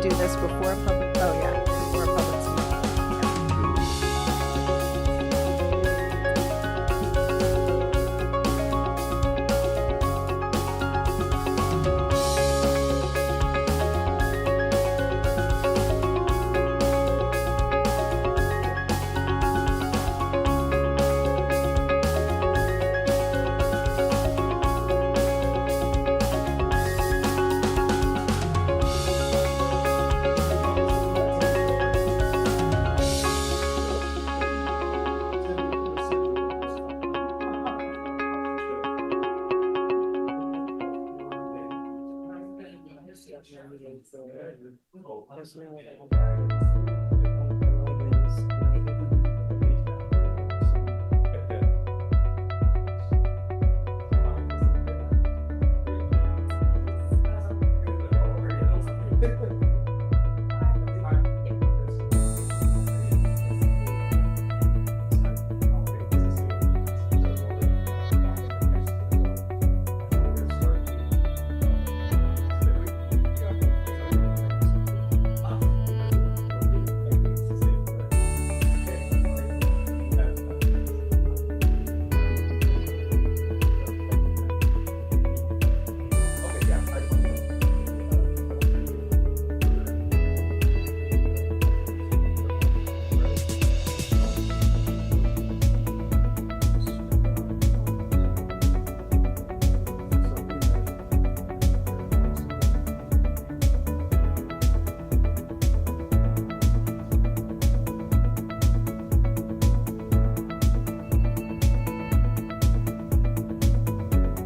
Do this before public, oh yeah, before public speaking.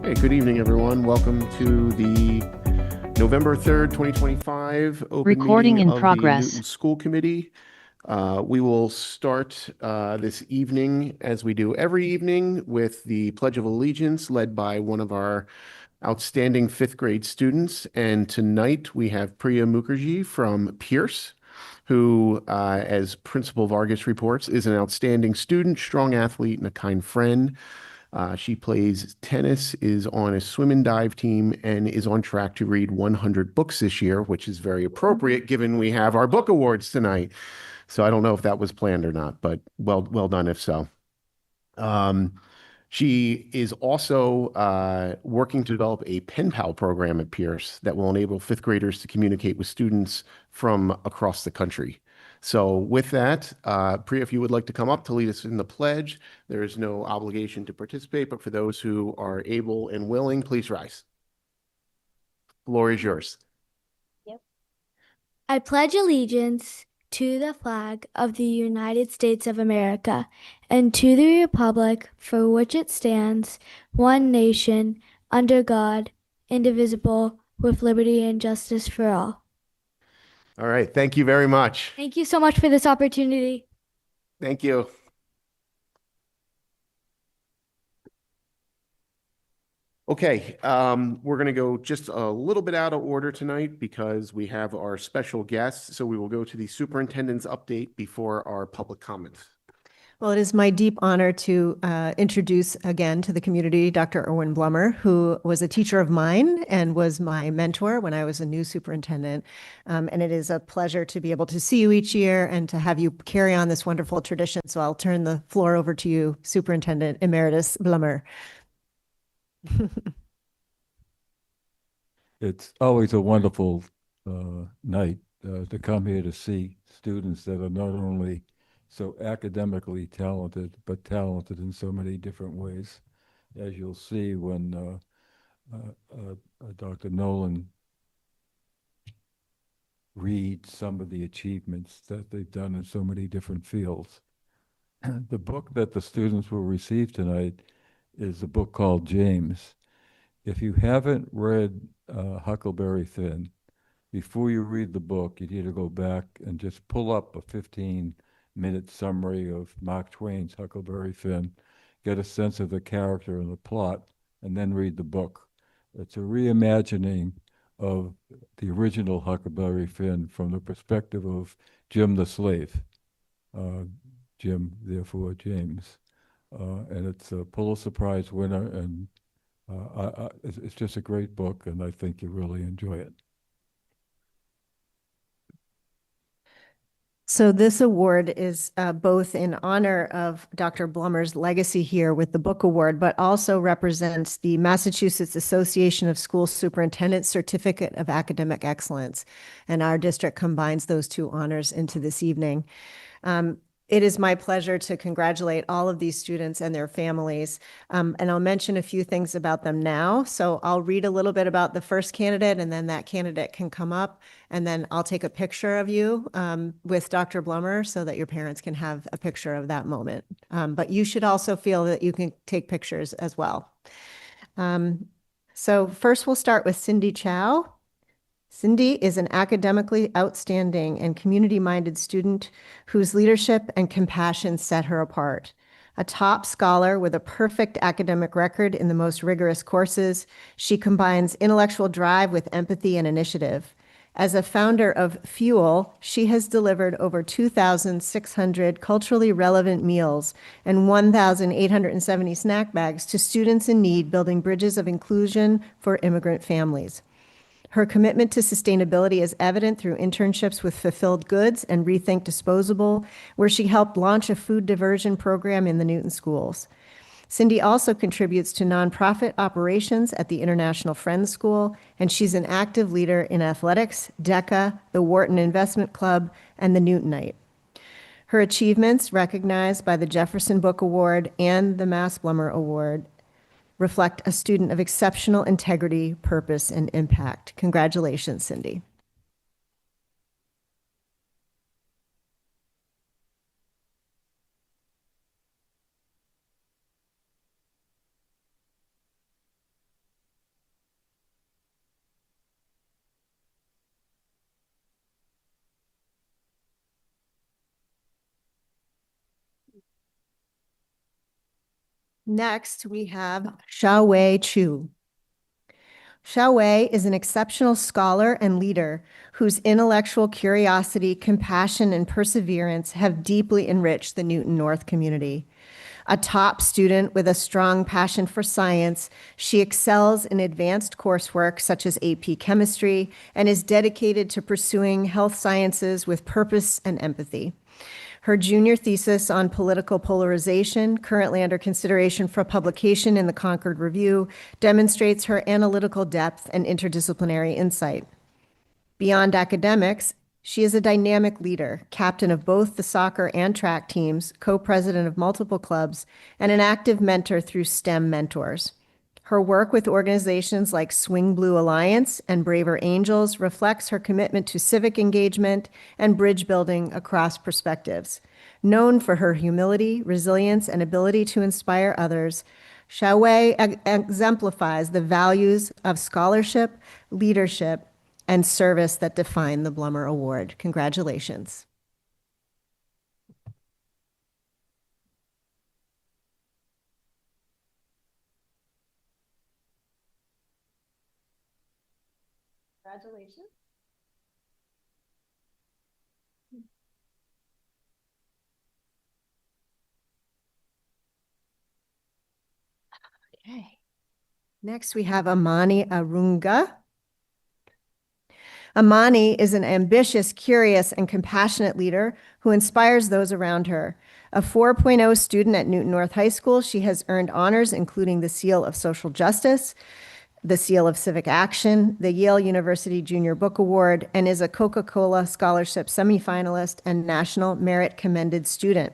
Hey, good evening, everyone. Welcome to the November 3rd, 2025 open Recording meeting in of progress. the Newton School Committee. We will start this evening, as we do every evening, with the Pledge of Allegiance led by one of our outstanding fifth grade students. And tonight we have Priya Mukherjee from Pierce, who, as Principal Vargas reports, is an outstanding student, strong athlete, and a kind friend. She plays tennis, is on a swim and dive team, and is on track to read 100 books this year, which is very appropriate given we have our book awards tonight. So I don't know if that was planned or not, but well done if so. She is also working to develop a pen pal program at Pierce that will enable fifth graders to communicate with students from across the country. So with that, Priya, if you would like to come up to lead us in the pledge, there is no obligation to participate, but for those who are able and willing, please rise. The floor is yours. Yep. I pledge allegiance to the flag of the United States of America and to the republic for which it stands, one nation, under God, indivisible, with liberty and justice for all. All right. Thank you very much. Thank you so much for this opportunity. Thank you. Okay, we're going to go just a little bit out of order tonight because we have our special guests. So we will go to the superintendent's update before our public comments. Well, it is my deep honor to introduce again to the community Dr. Erwin Blummer, who was a teacher of mine and was my mentor when I was a new superintendent. And it is a pleasure to be able to see you each year and to have you carry on this wonderful tradition. So I'll turn the floor over to you, Superintendent Emeritus Blummer. It's always a wonderful night to come here to see students that are not only so academically talented, but talented in so many different ways. As you'll see when Dr. Nolan reads some of the achievements that they've done in so many different fields. The book that the students will receive tonight is a book called James. If you haven't read Huckleberry Finn, before you read the book, you need to go back and just pull up a 15-minute summary of Mark Twain's Huckleberry Finn, get a sense of the character and the plot, and then read the book. It's a reimagining of the original Huckleberry Finn from the perspective of Jim the slave. Jim, therefore James. And it's a Pulitzer Prize winner, and it's just a great book, and I think you really enjoy it. So this award is both in honor of Dr. Blummer's legacy here with the book award, but also represents the Massachusetts Association of School Superintendents Certificate of Academic Excellence. And our district combines those two honors into this evening. It is my pleasure to congratulate all of these students and their families. And I'll mention a few things about them now. So I'll read a little bit about the first candidate, and then that candidate can come up, and then I'll take a picture of you with Dr. Blummer so that your parents can have a picture of that moment. But you should also feel that you can take pictures as well. So first we'll start with Cindy Chow. Cindy is an academically outstanding and community-minded student whose leadership and compassion set her apart. A top scholar with a perfect academic record in the most rigorous courses, she combines intellectual drive with empathy and initiative. As a founder of Fuel, she has delivered over 2,600 culturally relevant meals and 1,870 snack bags to students in need, building bridges of inclusion for immigrant families. Her commitment to sustainability is evident through internships with Fulfilled Goods and Rethink Disposable, where she helped launch a food diversion program in the Newton schools. Cindy also contributes to nonprofit operations at the International Friends School, and she's an active leader in athletics, DECA, the Wharton Investment Club, and the Newtonite. Her achievements, recognized by the Jefferson Book Award and the Mass Blummer Award, reflect a student of exceptional integrity, purpose, and impact. Congratulations, Cindy. Next, we have Xiaowei Chu. Xiaowei is an exceptional scholar and leader whose intellectual curiosity, compassion, and perseverance have deeply enriched the Newton North community. A top student with a strong passion for science, she excels in advanced coursework such as AP Chemistry and is dedicated to pursuing health sciences with purpose and empathy. Her junior thesis on political polarization, currently under consideration for publication in the Concord Review, demonstrates her analytical depth and interdisciplinary insight. Beyond academics, she is a dynamic leader, captain of both the soccer and track teams, co-president of multiple clubs, and an active mentor through STEM mentors. Her work with organizations like Swing Blue Alliance and Braver Angels reflects her commitment to civic engagement and bridge building across perspectives. Known for her humility, resilience, and ability to inspire others, Xiaowei exemplifies the values of scholarship, leadership, and service that define the Blummer Award. Congratulations. Congratulations. Okay. Next, we have Amani Arunga. Amani is an ambitious, curious, and compassionate leader who inspires those around her. A 4.0 student at Newton North High School, she has earned honors including the Seal of Social Justice, the Seal of Civic Action, the Yale University Junior Book Award, and is a Coca-Cola Scholarship semifinalist and National Merit Commended Student.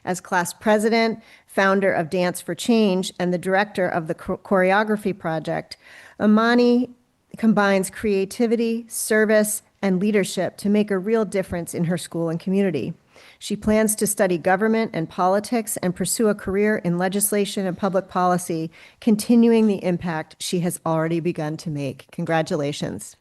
As class president, founder of Dance for Change, and the director of the Choreography Project, Amani combines creativity, service, and leadership to make a real difference in her school and community. She plans to study government and politics and pursue a career in legislation and public policy, continuing the impact she has already begun to make. Congratulations.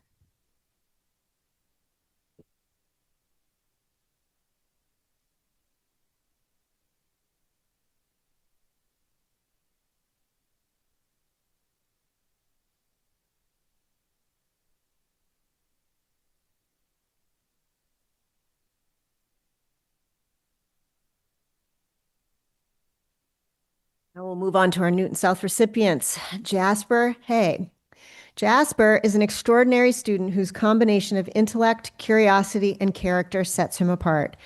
Now we'll move on to our Newton South recipients. Jasper Hay. Jasper is an extraordinary student whose combination of intellect, curiosity, and character sets him apart.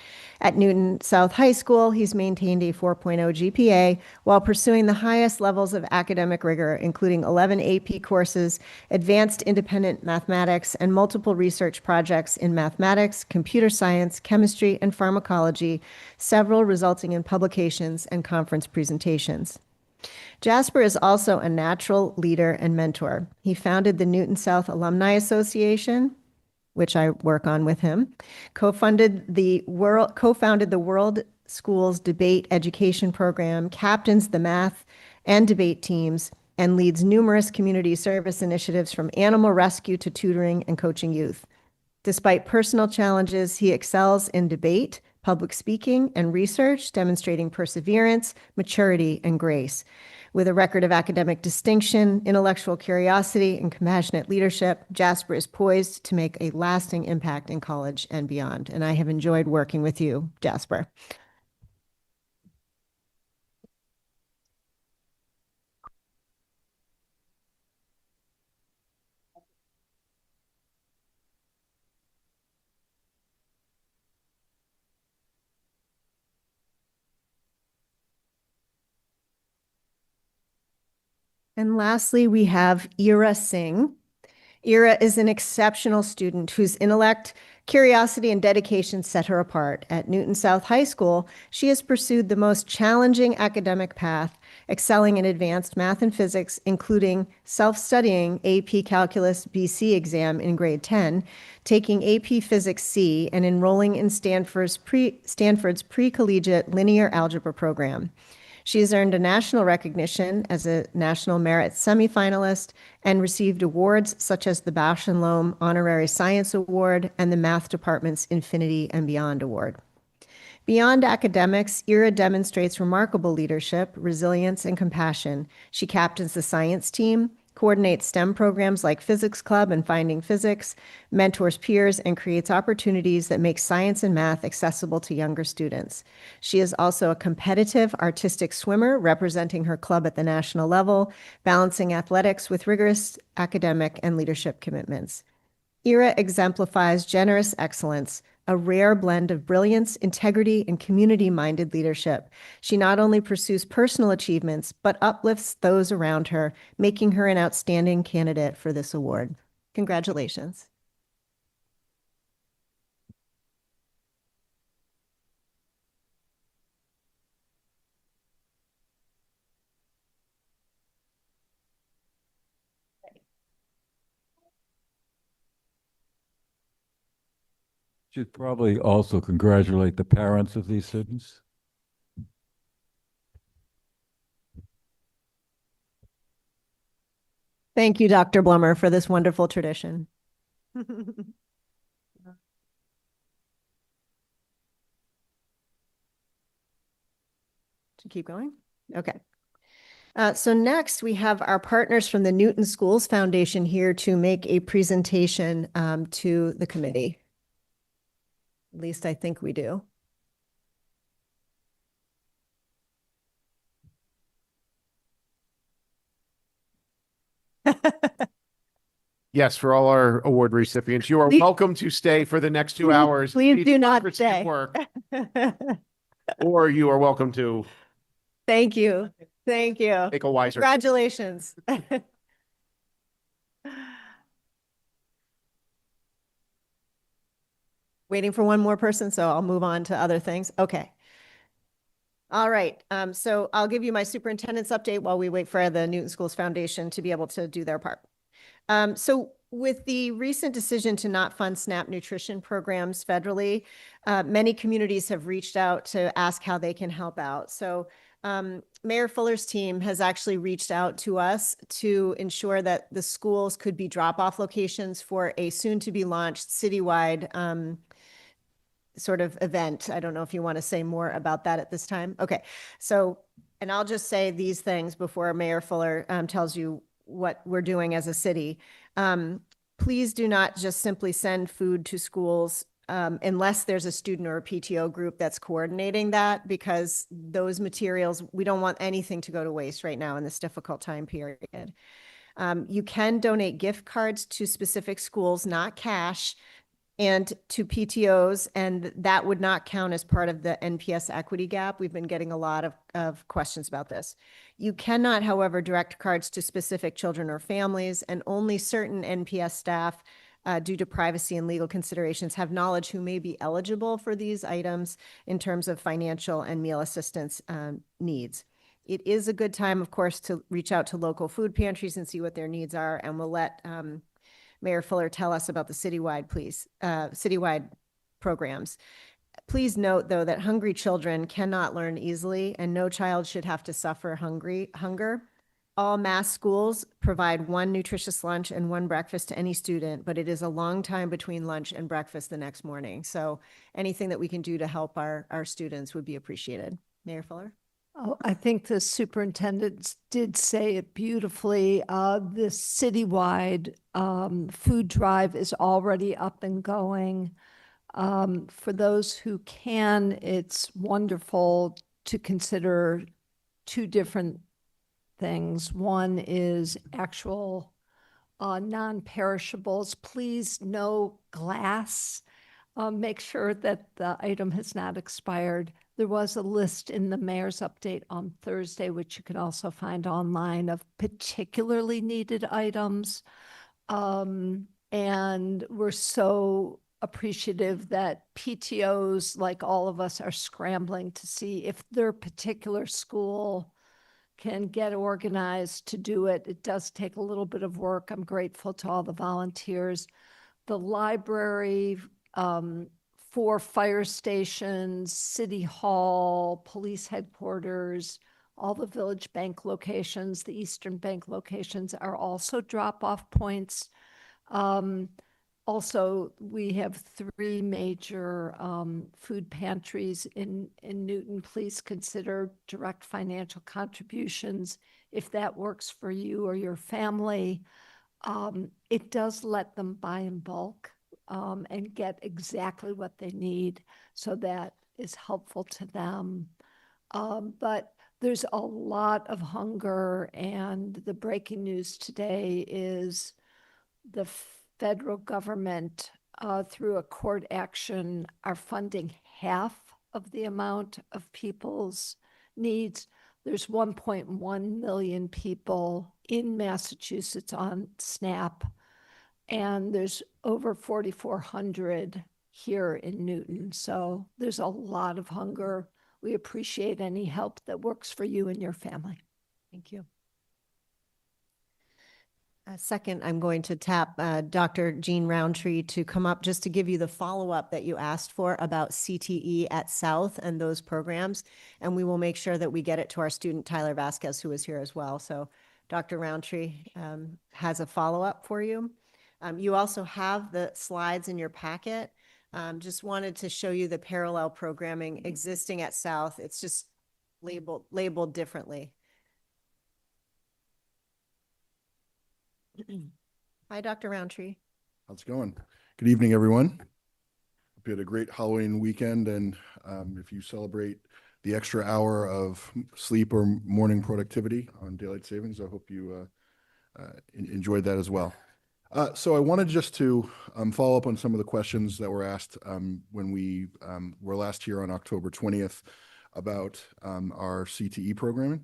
At Newton South High School, he's maintained a 4.0 GPA while pursuing the highest levels of academic rigor, including 11 AP courses, advanced independent mathematics, and multiple research projects in mathematics, computer science, chemistry, and pharmacology, several resulting in publications and conference presentations. Jasper is also a natural leader and mentor. He founded the Newton South Alumni Association, which I work on with him, co-founded the World Schools Debate Education Program, captains the math and debate teams, and leads numerous community service initiatives from animal rescue to tutoring and coaching youth. Despite personal challenges, he excels in debate, public speaking, and research, demonstrating perseverance, maturity, and grace. With a record of academic distinction, intellectual curiosity, and compassionate leadership, Jasper is poised to make a lasting impact in college and beyond. And I have enjoyed working with you, Jasper. And lastly, we have Ira Singh. Ira is an exceptional student whose intellect, curiosity, and dedication set her apart. At Newton South High School, she has pursued the most challenging academic path, excelling in advanced math and physics, including self-studying AP Calculus BC exam in grade 10, taking AP Physics C, and enrolling in Stanford's pre-collegiate linear algebra program. She has earned a national recognition as a National Merit semifinalist and received awards such as the Bausch and Lomb Honorary Science Award and the Math Department's Infinity and Beyond Award. Beyond academics, Ira demonstrates remarkable leadership, resilience, and compassion. She captains the science team, coordinates STEM programs like Physics Club and Finding Physics, mentors peers, and creates opportunities that make science and math accessible to younger students. She is also a competitive artistic swimmer representing her club at the national level, balancing athletics with rigorous academic and leadership commitments. Ira exemplifies generous excellence, a rare blend of brilliance, integrity, and community-minded leadership. She not only pursues personal achievements, but uplifts those around her, making her an outstanding candidate for this award. Congratulations. Should probably also congratulate the parents of these students. Thank you, Dr. Blummer, for this wonderful tradition. To keep going? Okay. So next, we have our partners from the Newton Schools Foundation here to make a presentation to the committee. At least I think we do. Yes, for all our award recipients, you are Please- welcome to stay for the next 2 Please- hours. please Each do not Congress can stay. work, or you are welcome to Thank you. Thank you. make a wiser. Congratulations. Waiting for one more person, so I'll move on to other things. Okay. All right. So I'll give you my superintendent's update while we wait for the Newton Schools Foundation to be able to do their part. So with the recent decision to not fund SNAP nutrition programs federally, many communities have reached out to ask how they can help out. So Mayor Fuller's team has actually reached out to us to ensure that the schools could be drop-off locations for a soon-to-be-launched citywide sort of event. I don't know if you want to say more about that at this time. Okay, so, and I'll just say these things before Mayor Fuller tells you what we're doing as a city. Please do not just simply send food to schools unless there's a student or a PTO group that's coordinating that, because those materials, we don't want anything to go to waste right now in this difficult time period. You can donate gift cards to specific schools, not cash, and to PTOs, and that would not count as part of the NPS equity gap. We've been getting a lot of questions about this. You cannot, however, direct cards to specific children or families, and only certain NPS staff, due to privacy and legal considerations, have knowledge who may be eligible for these items in terms of financial and meal assistance needs. It is a good time, of course, to reach out to local food pantries and see what their needs are, and we'll let Mayor Fuller tell us about the citywide programs. Please note, though, that hungry children cannot learn easily, and no child should have to suffer hunger. All Mass schools provide one nutritious lunch and one breakfast to any student, but it is a long time between lunch and breakfast the next morning. So anything that we can do to help our students would be appreciated. Mayor Fuller? Oh, I think the superintendent did say it beautifully. This citywide food drive is already up and going. For those who can, it's wonderful to consider two different things. One is actual non-perishables. Please, no glass. Make sure that the item has not expired. There was a list in the mayor's update on Thursday, which you can also find online, of particularly needed items. And we're so appreciative that PTOs, like all of us, are scrambling to see if their particular school can get organized to do it. It does take a little bit of work. I'm grateful to all the volunteers. The library, 4 fire stations, City Hall, police headquarters, all the Village Bank locations, the Eastern Bank locations are also drop-off points. Also, we have 3 major food pantries in Newton. Please consider direct financial contributions if that works for you or your family. It does let them buy in bulk and get exactly what they need, so that is helpful to them. But there's a lot of hunger, and the breaking news today is the federal government, through a court action, are funding half of the amount of people's needs. There's 1.1 million people in Massachusetts on SNAP, and there's over 4,400 here in Newton. So there's a lot of hunger. We appreciate any help that works for you and your family. Thank you. Second, I'm going to tap Dr. Jean Roundtree to come up just to give you the follow-up that you asked for about CTE at South and those programs. And we will make sure that we get it to our student, Tyler Vasquez, who is here as well. So Dr. Roundtree has a follow-up for you. You also have the slides in your packet. Just wanted to show you the parallel programming existing at South. It's just labeled differently. Hi, Dr. Roundtree. How's it going? Good evening, everyone. Hope you had a great Halloween weekend, and if you celebrate the extra hour of sleep or morning productivity on daylight savings, I hope you enjoyed that as well. So I wanted just to follow up on some of the questions that were asked when we were last here on October 20th about our CTE programming.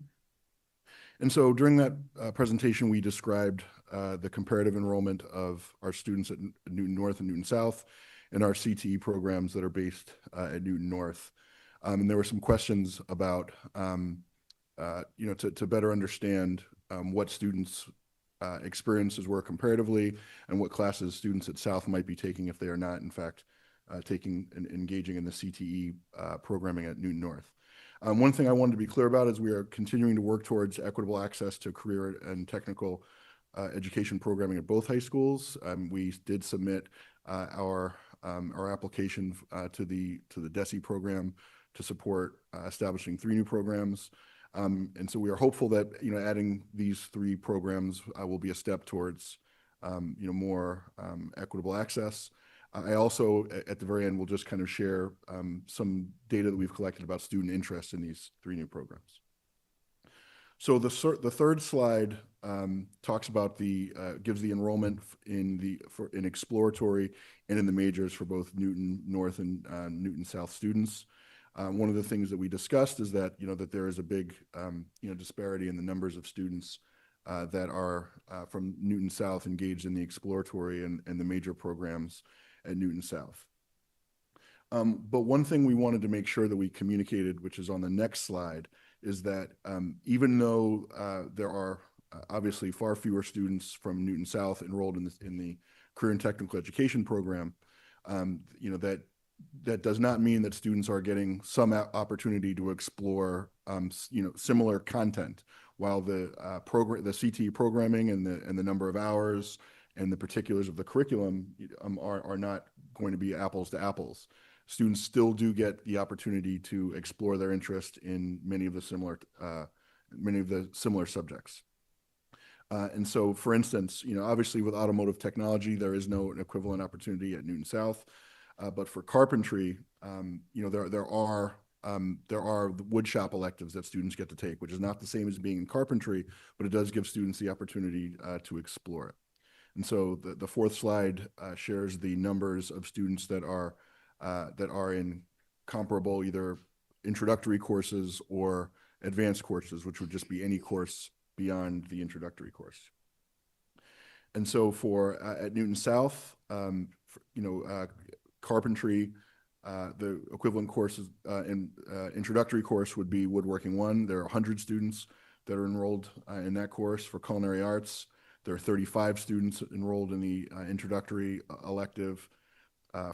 And so during that presentation, we described the comparative enrollment of our students at Newton North and Newton South and our CTE programs that are based at Newton North. And there were some questions about, to better understand what students' experiences were comparatively and what classes students at South might be taking if they are not, in fact, taking and engaging in the CTE programming at Newton North. One thing I wanted to be clear about is we are continuing to work towards equitable access to career and technical education programming at both high schools. We did submit our application to the DESE program to support establishing 3 new programs. And so we are hopeful that adding these 3 programs will be a step towards more equitable access. I also, at the very end, will just kind of share some data that we've collected about student interest in these 3 new programs. So the third slide talks about gives the enrollment in exploratory and in the majors for both Newton North and Newton South students. One of the things that we discussed is that that there is a big disparity in the numbers of students that are from Newton South engaged in the exploratory and the major programs at Newton South. But one thing we wanted to make sure that we communicated, which is on the next slide, is that even though there are obviously far fewer students from Newton South enrolled in the career and technical education program, that does not mean that students are getting some opportunity to explore similar content. While the CTE programming and the number of hours and the particulars of the curriculum are not going to be apples to apples, students still do get the opportunity to explore their interest in many of the similar subjects. And so, for instance, obviously with automotive technology, there is no equivalent opportunity at Newton South. But for carpentry, there are the wood shop electives that students get to take, which is not the same as being in carpentry, but it does give students the opportunity to explore it. And so the fourth slide shares the numbers of students that are in comparable either introductory courses or advanced courses, which would just be any course beyond the introductory course. And so for at Newton South, carpentry, the equivalent courses in introductory course would be Woodworking 1. There are 100 students that are enrolled in that course. For culinary arts, there are 35 students enrolled in the introductory elective.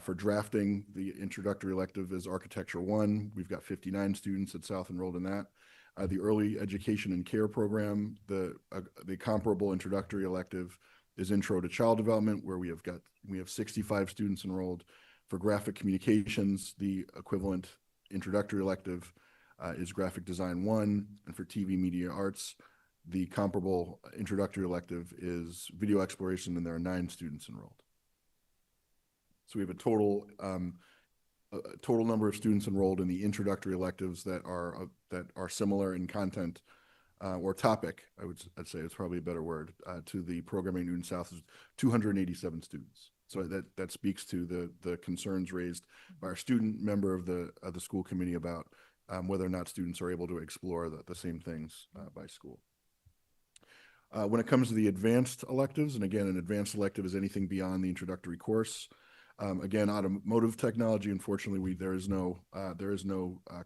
For drafting, the introductory elective is Architecture 1. We've got 59 students at South enrolled in that. The early education and care program, the comparable introductory elective is Intro to Child Development, where we have 65 students enrolled. For graphic communications, the equivalent introductory elective is Graphic Design 1, and for TV media arts, the comparable introductory elective is Video Exploration, and there are 9 students enrolled. So we have a total number of students enrolled in the introductory electives that are similar in content or topic. I'd say it's probably a better word to the programming Newton South is 287 students. So that speaks to the concerns raised by our student member of the school committee about whether or not students are able to explore the same things by school. When it comes to the advanced electives, and again, an advanced elective is anything beyond the introductory course. Again, automotive technology, unfortunately, there is no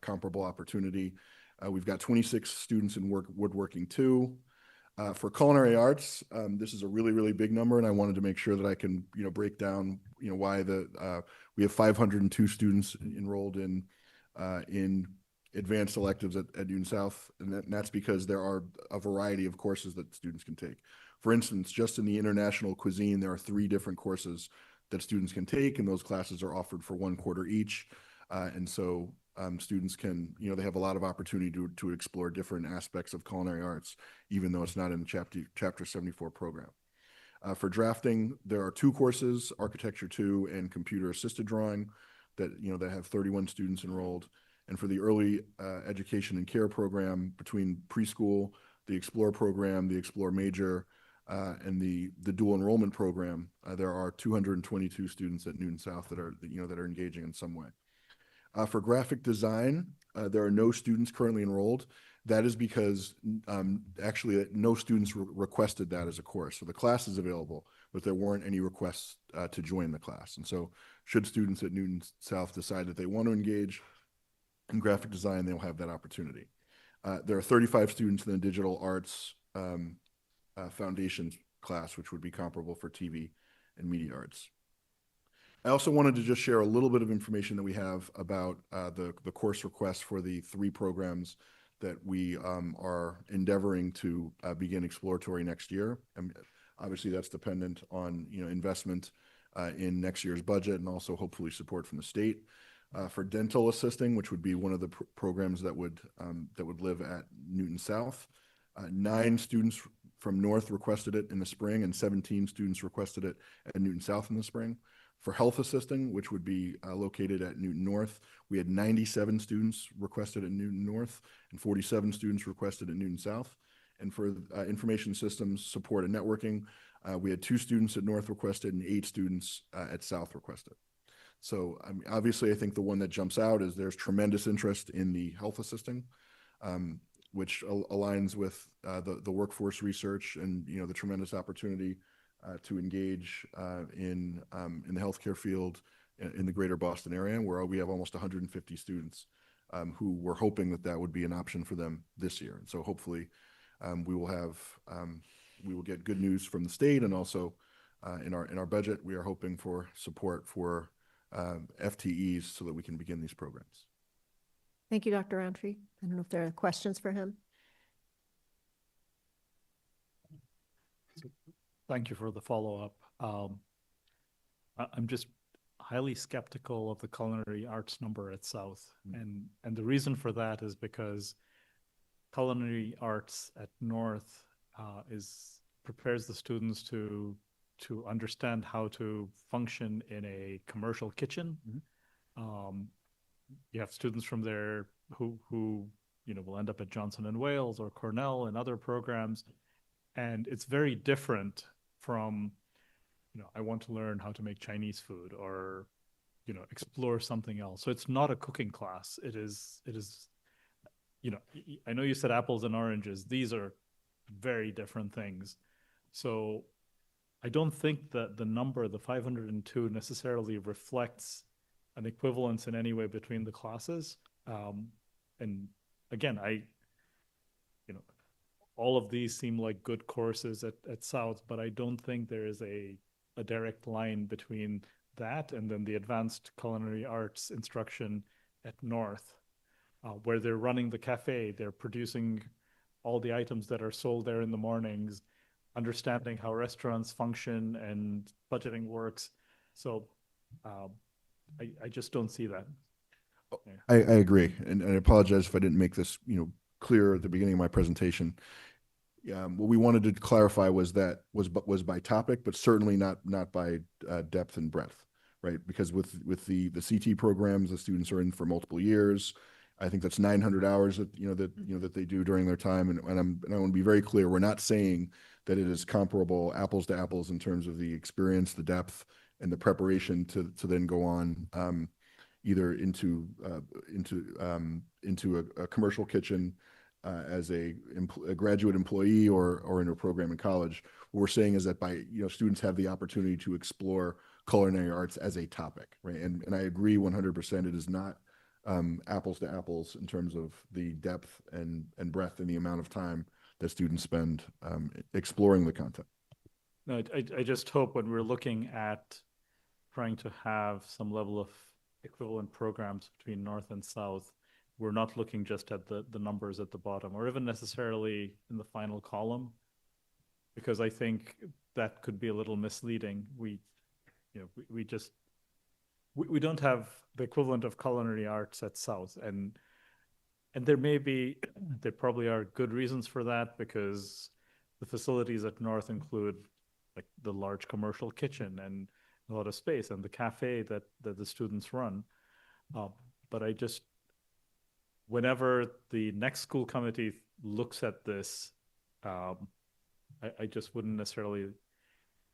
comparable opportunity. We've got 26 students in Woodworking 2. For culinary arts, this is a really, really big number, and I wanted to make sure that I can, break down, why we have 502 students enrolled in advanced electives at Newton South, and that's because there are a variety of courses that students can take. For instance, just in the international cuisine, there are 3 different courses that students can take, and those classes are offered for 1 quarter each. And so students can, they have a lot of opportunity to explore different aspects of culinary arts, even though it's not in the Chapter 74 program. For drafting, there are two courses, Architecture 2 and Computer Assisted Drawing, that, that have 31 students enrolled. And for the early education and care program between preschool, the Explore program, the Explore Major, and the dual enrollment program, there are 222 students at Newton South that are, that are engaging in some way. For graphic design, there are no students currently enrolled. That is because actually no students requested that as a course. So the class is available, but there weren't any requests to join the class. And so should students at Newton South decide that they want to engage in graphic design, they'll have that opportunity. There are 35 students in the digital arts foundations class, which would be comparable for TV and media arts. I also wanted to just share a little bit of information that we have about the course requests for the 3 programs that we are endeavoring to begin exploratory next year. And obviously, that's dependent on investment in next year's budget and also hopefully support from the state. For dental assisting, which would be one of the programs that would live at Newton South, 9 students from North requested it in the spring, and 17 students requested it at Newton South in the spring. For health assisting, which would be located at Newton North, we had 97 students requested at Newton North and 47 students requested at Newton South. And for information systems support and networking, we had 2 students at North requested and 8 students at South requested. So obviously, I think the one that jumps out is there's tremendous interest in the health assisting, which aligns with the workforce research and the tremendous opportunity to engage in the healthcare field in the greater Boston area, where we have almost 150 students who were hoping that would be an option for them this year. And so hopefully we will get good news from the state, and also in our budget, we are hoping for support for FTEs so that we can begin these programs. Thank you, Dr. Roundtree. I don't know if there are questions for him. Thank you for the follow-up. I'm just highly skeptical of the culinary arts number at South. And the reason for that is because culinary arts at North prepares the students to understand how to function in a commercial kitchen. You have students from there who will end up at Johnson & Wales or Cornell and other programs. And it's very different from, I want to learn how to make Chinese food or, explore something else. So it's not a cooking class. It is, I know you said apples and oranges. These are very different things. So I don't think that the number, the 502, necessarily reflects an equivalence in any way between the classes. And again, all of these seem like good courses at South, but I don't think there is a direct line between that and then the advanced culinary arts instruction at North, where they're running the cafe, they're producing all the items that are sold there in the mornings, understanding how restaurants function and budgeting works. So I just don't see that. I agree. And I apologize if I didn't make this, clear at the beginning of my presentation. What we wanted to clarify was by topic, but certainly not by depth and breadth, right? Because with the CT programs, the students are in for multiple years. I think that's 900 hours that they do during their time. And I want to be very clear, we're not saying that it is comparable apples to apples in terms of the experience, the depth, and the preparation to then go on either into a commercial kitchen as a graduate employee or in a program in college. What we're saying is that students have the opportunity to explore culinary arts as a topic, right? And I agree 100%. It is not apples to apples in terms of the depth and breadth and the amount of time that students spend exploring the content. No, I just hope when we're looking at trying to have some level of equivalent programs between North and South, we're not looking just at the numbers at the bottom or even necessarily in the final column, because I think that could be a little misleading. We don't have the equivalent of culinary arts at South, and there probably are good reasons for that, because the facilities at North include like the large commercial kitchen and a lot of space and the cafe that the students run. But I just, whenever the next school committee looks at this, I just wouldn't necessarily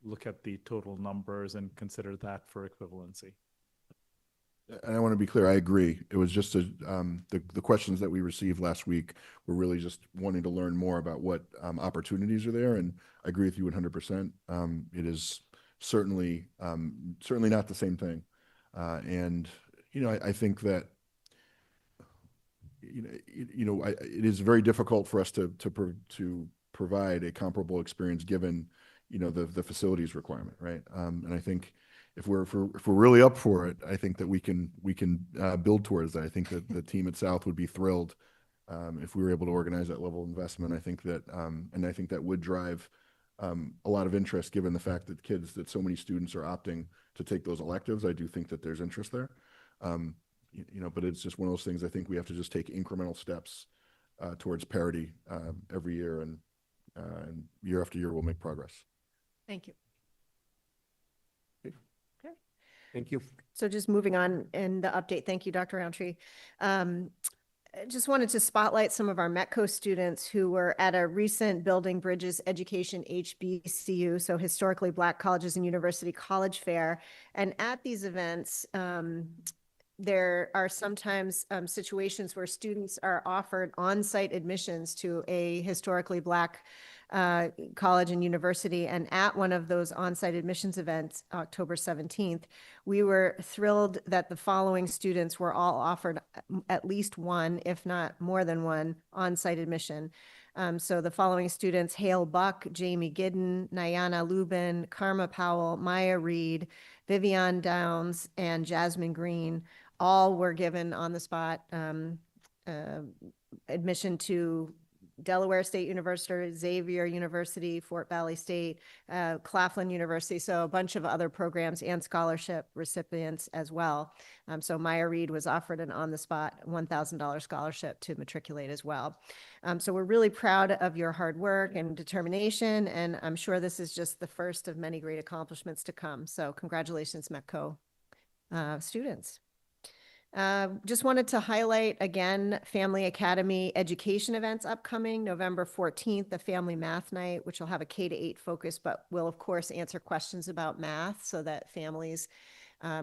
look at the total numbers and consider that for equivalency. And I want to be clear, I agree. It was just the questions that we received last week were really just wanting to learn more about what opportunities are there. And I agree with you 100%. It is certainly not the same thing. And, I think that, it is very difficult for us to provide a comparable experience given, the facilities requirement, right? And I think if we're really up for it, I think that we can build towards that. I think that the team at South would be thrilled if we were able to organize that level of investment. I think that and I think that would drive a lot of interest given the fact that so many students are opting to take those electives. I do think that there's interest there. But it's just one of those things. I think we have to just take incremental steps towards parity every year, and year after year we'll make progress. Thank you. Thank you. So just moving on in the update, thank you, Dr. Roundtree. I just wanted to spotlight some of our METCO students who were at a recent Building Bridges Education HBCU, so Historically Black Colleges and University College Fair. And at these events, there are sometimes situations where students are offered on-site admissions to a historically Black college and university. And at one of those on-site admissions events, October 17th, we were thrilled that the following students were all offered at least one, if not more than one, on-site admission. So the following students: Hale Buck, Jamie Gidden, Nyana Lubin, Karma Powell, Maya Reed, Vivian Downs, and Jasmine Green, all were given on the spot admission to Delaware State University, Xavier University, Fort Valley State, Claflin University, so a bunch of other programs and scholarship recipients as well. So Maya Reed was offered an on-the-spot $1,000 scholarship to matriculate as well. So we're really proud of your hard work and determination, and I'm sure this is just the first of many great accomplishments to come. So congratulations, METCO students. Just wanted to highlight again, Family Academy education events upcoming. November 14th, the Family Math Night, which will have a K-8 focus, but will of course answer questions about math so that families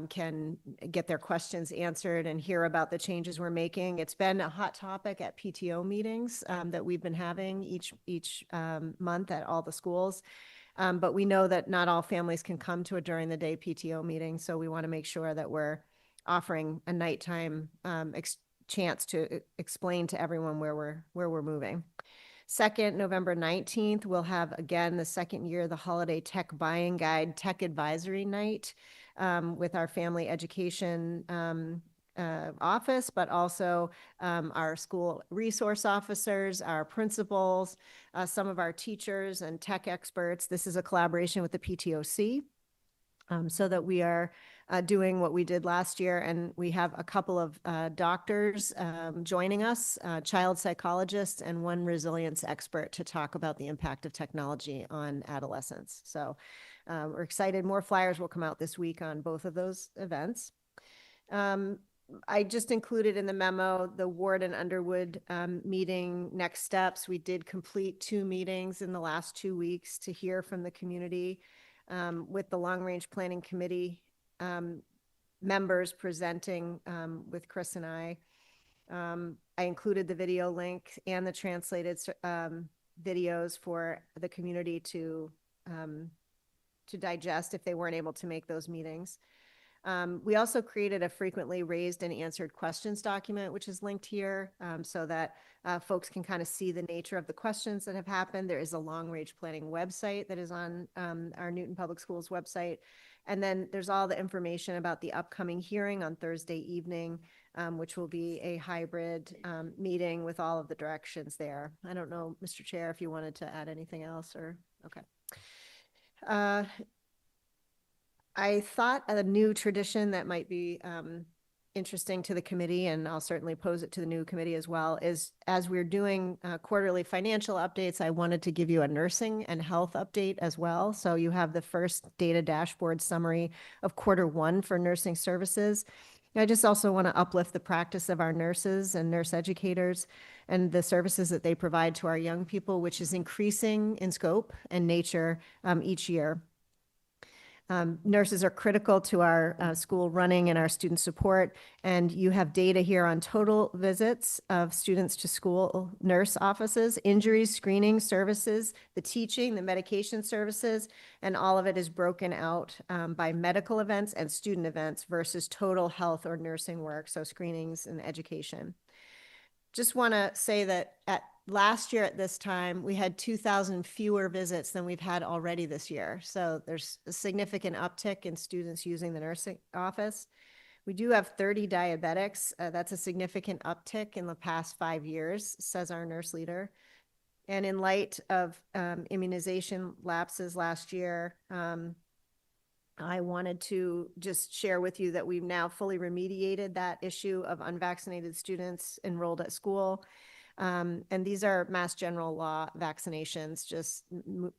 can get their questions answered and hear about the changes we're making. It's been a hot topic at PTO meetings that we've been having each month at all the schools. But we know that not all families can come to a during the day PTO meeting. So we want to make sure that we're offering a nighttime chance to explain to everyone where we're moving. Second, November 19th, we'll have again the second year the Holiday Tech Buying Guide Tech Advisory Night with our family education office, but also our school resource officers, our principals, some of our teachers and tech experts. This is a collaboration with the PTOC. So that we are doing what we did last year. And we have a couple of doctors joining us, child psychologists, and one resilience expert to talk about the impact of technology on adolescents. So we're excited. More flyers will come out this week on both of those events. I just included in the memo the Ward and Underwood meeting next steps. We did complete 2 meetings in the last 2 weeks to hear from the community. With the Long Range Planning Committee members presenting with Chris and I. I included the video link and the translated videos for the community to digest if they weren't able to make those meetings. We also created a frequently raised and answered questions document, which is linked here so that folks can kind of see the nature of the questions that have happened. There is a long range planning website that is on our Newton Public Schools website. And then there's all the information about the upcoming hearing on Thursday evening, which will be a hybrid meeting with all of the directions there. I don't know, Mr. Chair, if you wanted to add anything else or, okay. I thought a new tradition that might be interesting to the committee, and I'll certainly pose it to the new committee as well, is as we're doing quarterly financial updates, I wanted to give you a nursing and health update as well. So you have the first data dashboard summary of Q1 for nursing services. I just also want to uplift the practice of our nurses and nurse educators and the services that they provide to our young people, which is increasing in scope and nature each year. Nurses are critical to our school running and our student support, and you have data here on total visits of students to school nurse offices, injuries, screening services, the teaching, the medication services, and all of it is broken out by medical events and student events versus total health or nursing work, so screenings and education. Just want to say that last year at this time, we had 2,000 fewer visits than we've had already this year. So there's a significant uptick in students using the nursing office. We do have 30 diabetics. That's a significant uptick in the past 5 years, says our nurse leader. And in light of immunization lapses last year, I wanted to just share with you that we've now fully remediated that issue of unvaccinated students enrolled at school. And these are Mass General Law vaccinations, just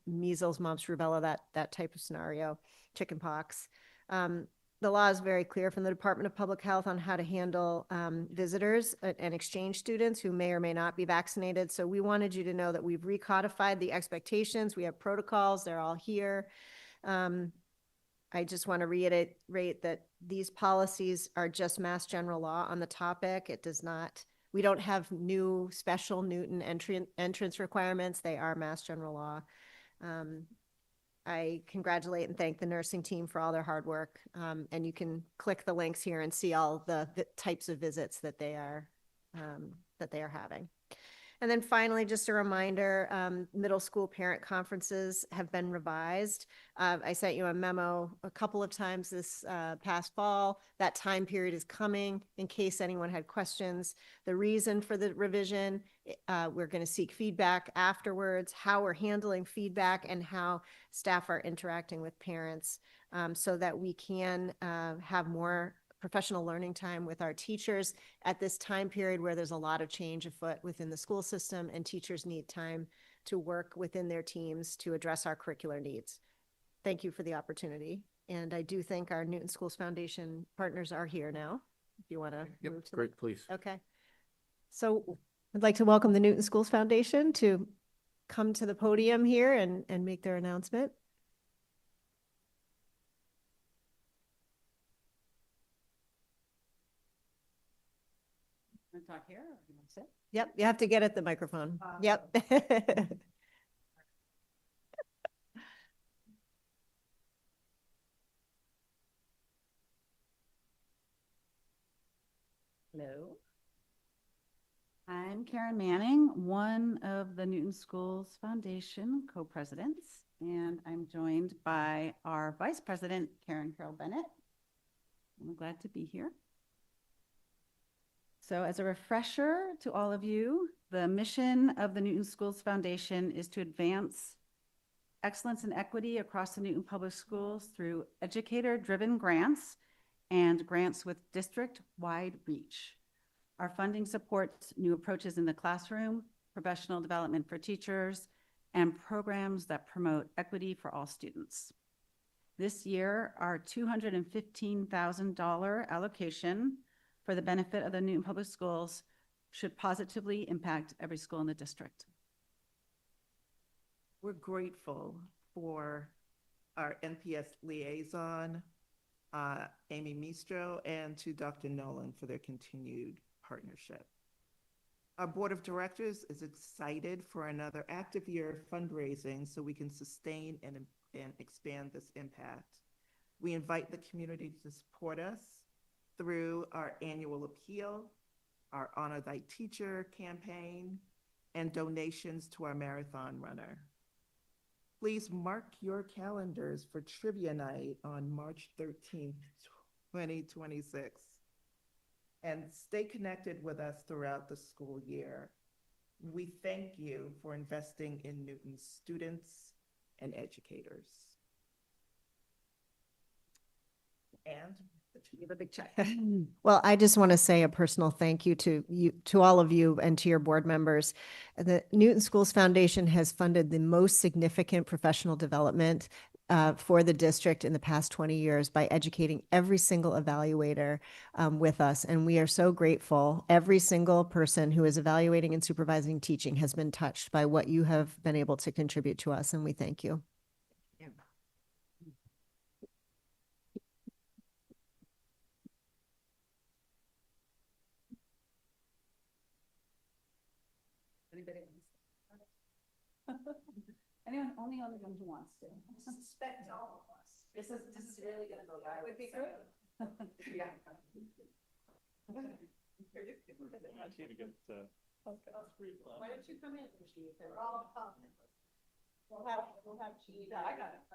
measles, mumps, rubella, that type of scenario, chickenpox. The law is very clear from the Department of Public Health on how to handle visitors and exchange students who may or may not be vaccinated. So we wanted you to know that we've recodified the expectations. We have protocols. They're all here. I just want to reiterate that these policies are just Mass General Law on the topic. It does not, we don't have new special Newton entrance requirements. They are Mass General Law. I congratulate and thank the nursing team for all their hard work. And you can click the links here and see all the types of visits that they are having. And then finally, just a reminder, middle school parent conferences have been revised. I sent you a memo a couple of times this past fall. That time period is coming in case anyone had questions. The reason for the revision, we're going to seek feedback afterwards, how we're handling feedback and how staff are interacting with parents so that we can have more professional learning time with our teachers at this time period where there's a lot of change afoot within the school system and teachers need time to work within their teams to address our curricular needs. Thank you for the opportunity. And I do think our Newton Schools Foundation partners are here now. If you want to move to Great, please. Okay. So I'd like to welcome the Newton Schools Foundation to come to the podium here and make their announcement. Talk here, or you want to sit? Yep, you have to get at the microphone. Yep. Hello. I'm Karen Manning, one of the Newton Schools Foundation co-presidents, and I'm joined by our Vice President, Karen Carroll Bennett. I'm glad to be here. So as a refresher to all of you, the mission of the Newton Schools Foundation is to advance excellence and equity across the Newton Public Schools through educator-driven grants and grants with district-wide reach. Our funding supports new approaches in the classroom, professional development for teachers, and programs that promote equity for all students. This year, our $215,000 allocation for the benefit of the Newton Public Schools should positively impact every school in the district. We're grateful for our NPS liaison, Amy Mistro, and to Dr. Nolan for their continued partnership. Our board of directors is excited for another active year of fundraising so we can sustain and expand this impact. We invite the community to support us through our annual appeal, our Honor Thy Teacher campaign, and donations to our marathon runner. Please mark your calendars for Trivia Night on March 13th, 2026. And stay connected with us throughout the school year. We thank you for investing in Newton's students and educators. And Give a big check. Well, I just want to say a personal thank you, to all of you and to your board members. The Newton Schools Foundation has funded the most significant professional development for the district in the past 20 years by educating every single evaluator with us. And we are so grateful. Every single person who is evaluating and supervising teaching has been touched by what you have been able to contribute to us, and we thank you. Anyone, only one who wants to. Suspect all of us. This is really gonna go viral. Would be good. Yeah. Why don't you come in, Chief? They're all comments. We'll have Chief. Yeah, I got it.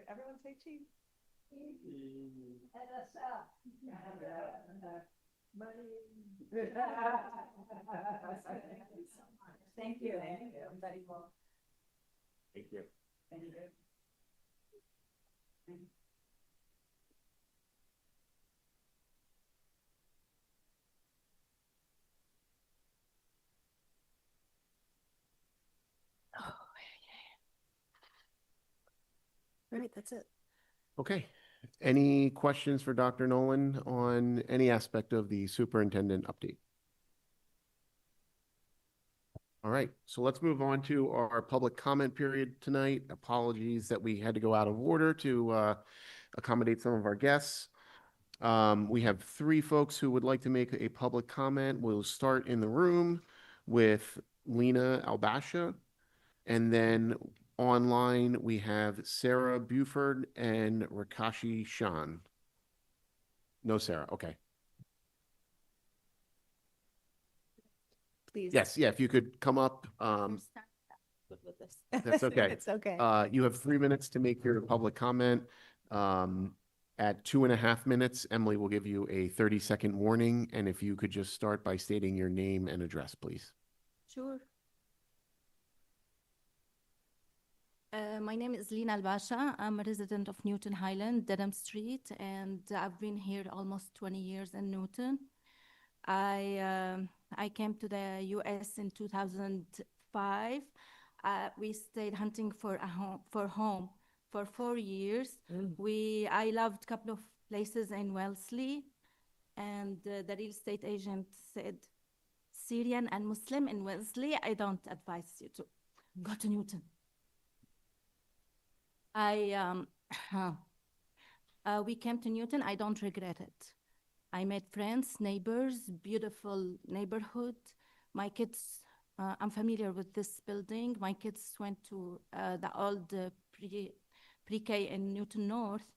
Everyone say Chief. Thank you. Everybody will. Thank you. Thank you. All right, that's it. Okay. Any questions for Dr. Nolan on any aspect of the superintendent update? All right, so let's move on to our public comment period tonight. Apologies that we had to go out of order to accommodate some of our guests. We have 3 folks who would like to make a public comment. We'll start in the room with Lena Albasha, and then online we have Sarah Buford and Rakashi Shan. No Sarah, okay. Please. Yes, yeah, if you could come up, With this. That's okay. It's okay. you have 3 minutes to make your public comment. At 2.5 minutes, Emily will give you a 30-second warning, and if you could just start by stating your name and address, please. Sure. My name is Lena Albasha. I'm a resident of Newton Highland, Dedham Street, and I've been here almost 20 years in Newton. I came to the U.S. in 2005. We stayed hunting for a home for 4 years. I loved a couple of places in Wellesley, and the real estate agent said, Syrian and Muslim in Wellesley, I don't advise you to go to Newton. We came to Newton. I don't regret it. I made friends, neighbors, beautiful neighborhood. My kids, I'm familiar with this building. My kids went to the old pre-K in Newton North,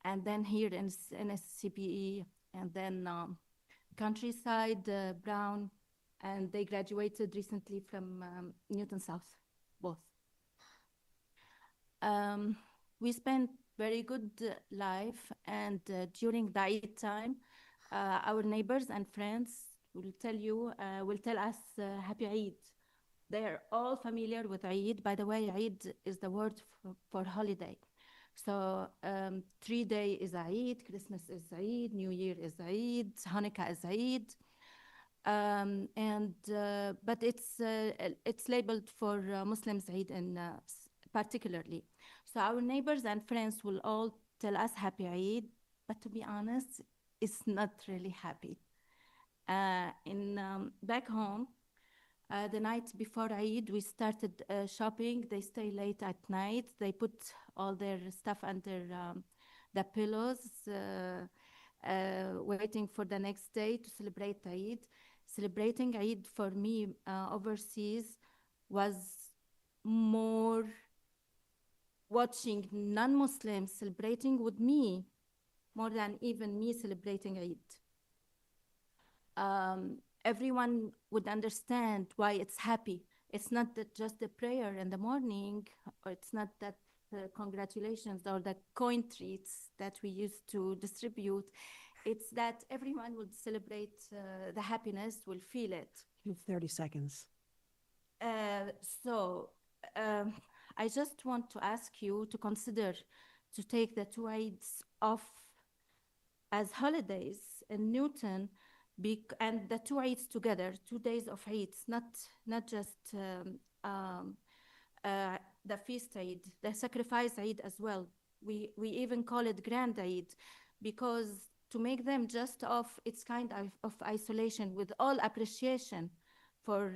and then here in SCPE, and then Countryside, Brown, and they graduated recently from Newton South, both. We spent very good life, and during the Eid time, our neighbors and friends will tell us Happy Eid. They are all familiar with Eid. By the way, Eid is the word for holiday. So 3 days is Eid, Christmas is Eid, New Year is Eid, Hanukkah is Eid. But it's labeled for Muslims Eid and particularly. So our neighbors and friends will all tell us Happy Eid, but to be honest, it's not really happy. Back home, the night before Eid, we started shopping. They stay late at night. They put all their stuff under the pillows, waiting for the next day to celebrate Eid. Celebrating Eid for me overseas was more watching non-Muslims celebrating with me more than even me celebrating Eid. Everyone would understand why it's happy It's not that just the prayer in the morning, or it's not that the congratulations or the coin treats that we used to distribute. It's that everyone would celebrate the happiness, will feel it. You have 30 seconds. So I just want to ask you to consider to take the 2 Eids off as holidays in Newton, and the 2 Eids together, 2 days of Eids, not just the feast Eid, the sacrifice Eid as well. We even call it Grand Eid, because to make them just off, it's kind of isolation. With all appreciation for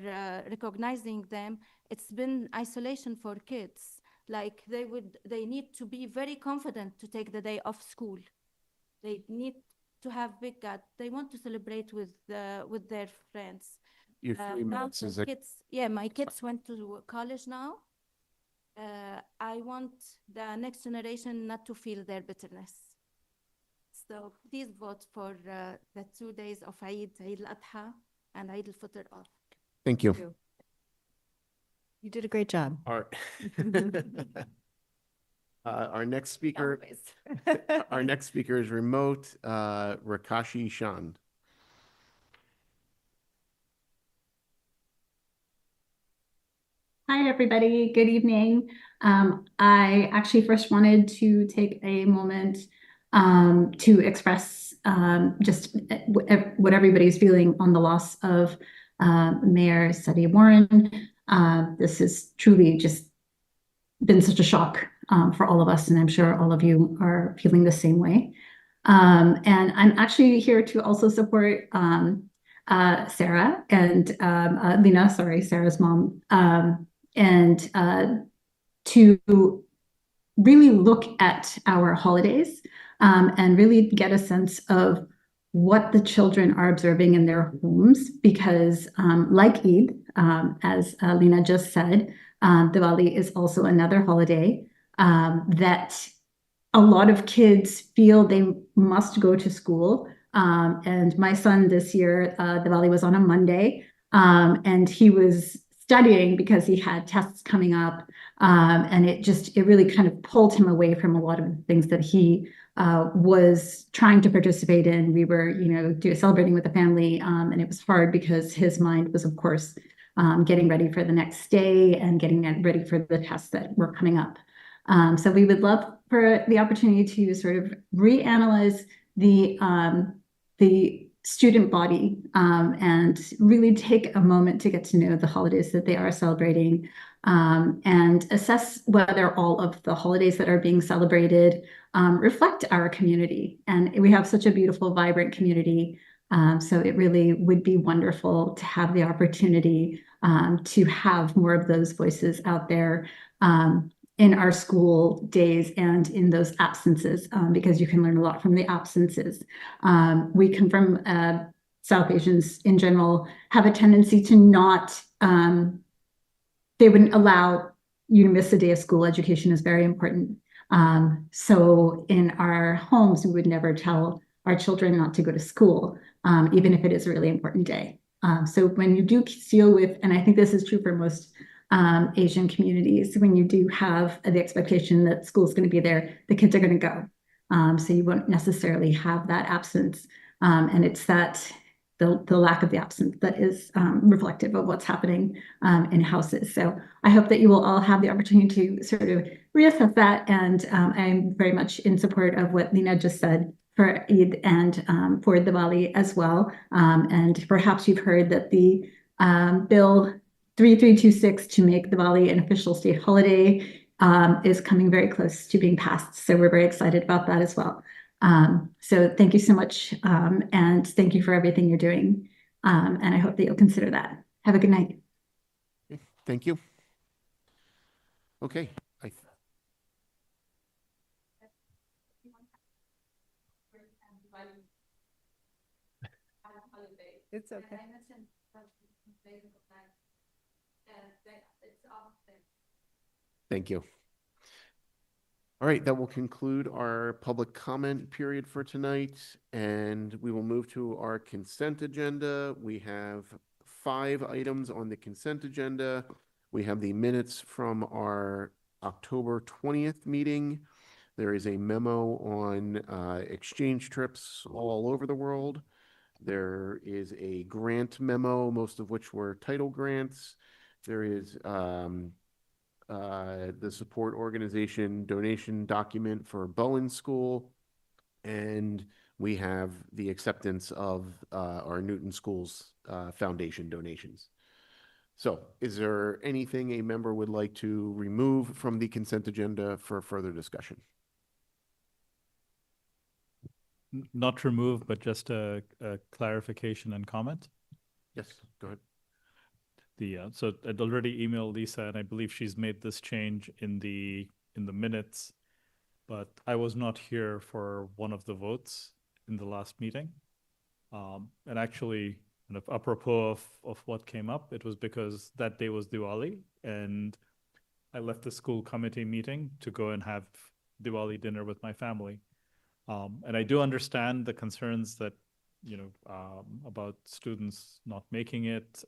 recognizing them, it's been isolation for kids. Like they need to be very confident to take the day off school. They need to have big gut. They want to celebrate with their friends. Your 3 months is a my kids went to college now. I want the next generation not to feel their bitterness. So please vote for the 2 days of Eid al-Adha and Eid al-Fitr off. Thank you. You did a great job. Our next speaker, our next speaker is remote, Rakashi Chand. Hi, everybody. Good evening. I actually first wanted to take a moment to express just what everybody's feeling on the loss of Mayor Seti Warren. This has truly just been such a shock for all of us, and I'm sure all of you are feeling the same way. And I'm actually here to also support Sarah and Lena, sorry, Sarah's mom, and to really look at our holidays and really get a sense of what the children are observing in their homes, because like Eid, as Lena just said, Diwali is also another holiday that a lot of kids feel they must go to school. And my son this year, Diwali was on a Monday, and he was studying because he had tests coming up. And it really kind of pulled him away from a lot of the things that he was trying to participate in. We were, celebrating with the family, and it was hard because his mind was, of course, getting ready for the next day and getting ready for the tests that were coming up. So we would love for the opportunity to sort of reanalyze the student body and really take a moment to get to know the holidays that they are celebrating, and assess whether all of the holidays that are being celebrated reflect our community. And we have such a beautiful, vibrant community. So it really would be wonderful to have the opportunity to have more of those voices out there in our school days and in those absences, because you can learn a lot from the absences. We come from South Asians in general have a tendency to not, they wouldn't allow you to miss a day of school. Education is very important. So in our homes, we would never tell our children not to go to school, even if it is a really important day. So when you do deal with, and I think this is true for most Asian communities, when you do have the expectation that school is going to be there, the kids are going to go. So you won't necessarily have that absence. And it's that the lack of the absence that is reflective of what's happening in houses. So I hope that you will all have the opportunity to sort of reassess that. And I'm very much in support of what Lena just said for Eid and for Diwali as well. And perhaps you've heard that the bill 3326 to make Diwali an official state holiday is coming very close to being passed. So we're very excited about that as well. So thank you so much. And thank you for everything you're doing. And I hope that you'll consider that. Have a good night. Thank you. Okay. It's okay. Thank you. All right, that will conclude our public comment period for tonight, and we will move to our consent agenda. We have 5 items on the consent agenda. We have the minutes from our October 20th meeting. There is a memo on exchange trips all over the world. There is a grant memo, most of which were title grants. There is the support organization donation document for Bowen School. And we have the acceptance of our Newton Schools Foundation donations. So is there anything a member would like to remove from the consent agenda for further discussion? Not remove, but just a clarification and comment. Yes, go ahead. So I'd already emailed Lisa, and I believe she's made this change in the minutes, but I was not here for one of the votes in the last meeting. And actually, kind of apropos of what came up, it was because that day was Diwali, and I left the school committee meeting to go and have Diwali dinner with my family. And I do understand the concerns that, about students not making it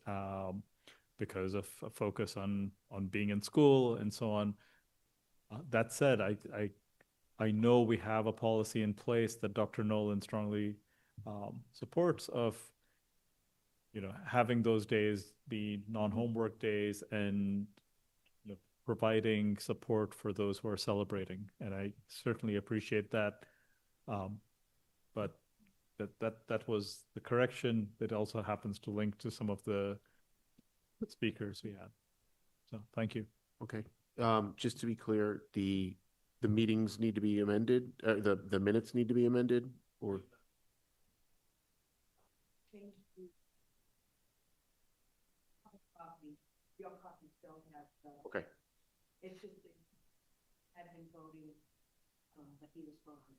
because of a focus on being in school and so on. That said, I know we have a policy in place that Dr. Nolan strongly supports of, having those days be non-homework days and providing support for those who are celebrating. And I certainly appreciate that. But that was the correction. It also happens to link to some of the speakers we had. So thank you. Okay. Just to be clear, the meetings need to be amended, the minutes need to be amended, or? Your copies don't have the. Okay. It's just had been voting, but he was voting.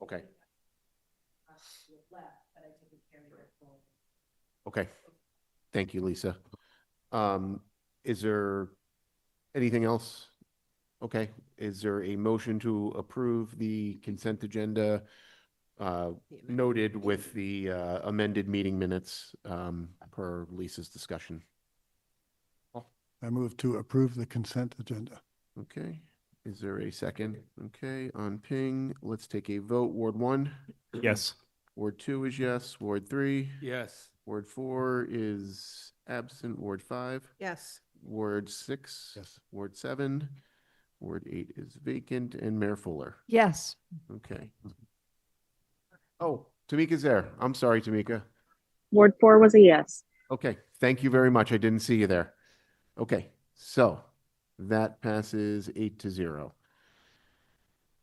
Okay. Left, but I took it carry it forward. Okay. Thank you, Lisa. Is there anything else? Okay. Is there a motion to approve the consent agenda noted with the amended meeting minutes per Lisa's discussion? I move to approve the consent agenda. Okay. Is there a second? Okay. On ping, let's take a vote. Ward 1? Yes. Ward 2 is yes. Ward 3? Yes. Ward 4 is absent. Ward 5? Yes. Ward 6? Yes. Ward 7? Ward 8 is vacant. And Mayor Fuller? Yes. Okay. Oh, Tamika's there. I'm sorry, Tamika. Ward 4 was a yes. Okay. Thank you very much. I didn't see you there. Okay. So that passes 8-0.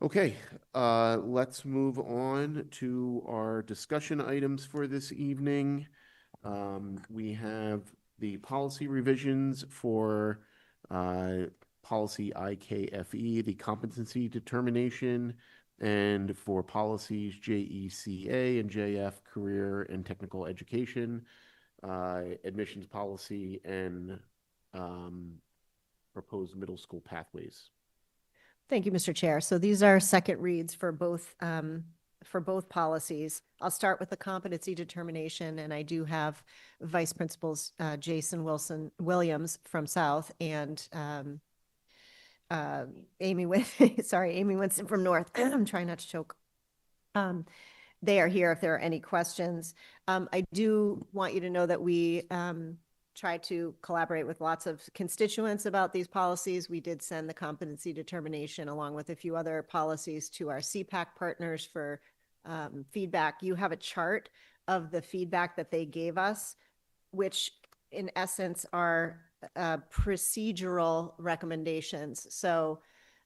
Okay, let's move on to our discussion items for this evening. We have the policy revisions for policy IKFE, the competency determination, and for policies JECA and JF, career and technical education, admissions policy, and proposed middle school pathways. Thank you, Mr. Chair. So these are second reads for both policies. I'll start with the competency determination, and I do have Vice Principals Jason Williams from South and Amy Winston from North. I'm trying not to choke. They are here if there are any questions. I do want you to know that we try to collaborate with lots of constituents about these policies. We did send the competency determination along with a few other policies to our CPAC partners for feedback. You have a chart of the feedback that they gave us, which in essence are procedural recommendations. So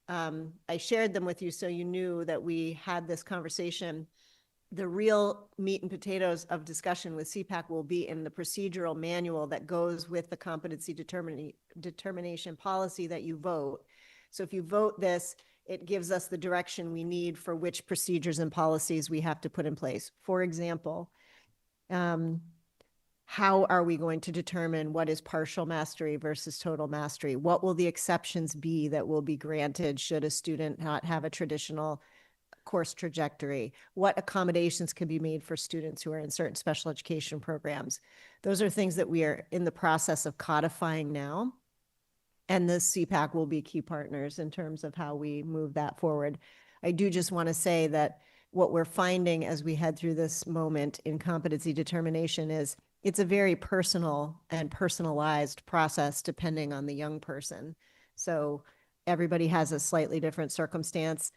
I shared them with you so you knew that we had this conversation. The real meat and potatoes of discussion with CPAC will be in the procedural manual that goes with the competency determination policy that you vote. So if you vote this, it gives us the direction we need for which procedures and policies we have to put in place. For example, how are we going to determine what is partial mastery versus total mastery? What will the exceptions be that will be granted should a student not have a traditional course trajectory? What accommodations can be made for students who are in certain special education programs? Those are things that we are in the process of codifying now. And the CPAC will be key partners in terms of how we move that forward. I do just want to say that what we're finding as we head through this moment in competency determination is it's a very personal and personalized process depending on the young person. So everybody has a slightly different circumstance.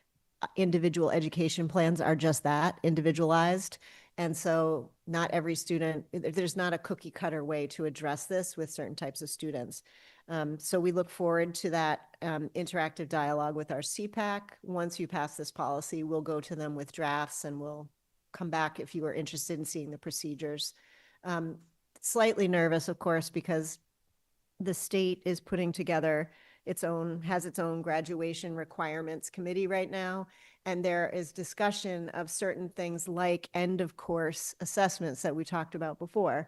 Individual education plans are just that, individualized. And so not every student, there's not a cookie cutter way to address this with certain types of students. So we look forward to that interactive dialogue with our CPAC. Once you pass this policy, we'll go to them with drafts and we'll come back if you are interested in seeing the procedures. Slightly nervous, of course, because the state is putting together has its own graduation requirements committee right now. And there is discussion of certain things like end of course assessments that we talked about before.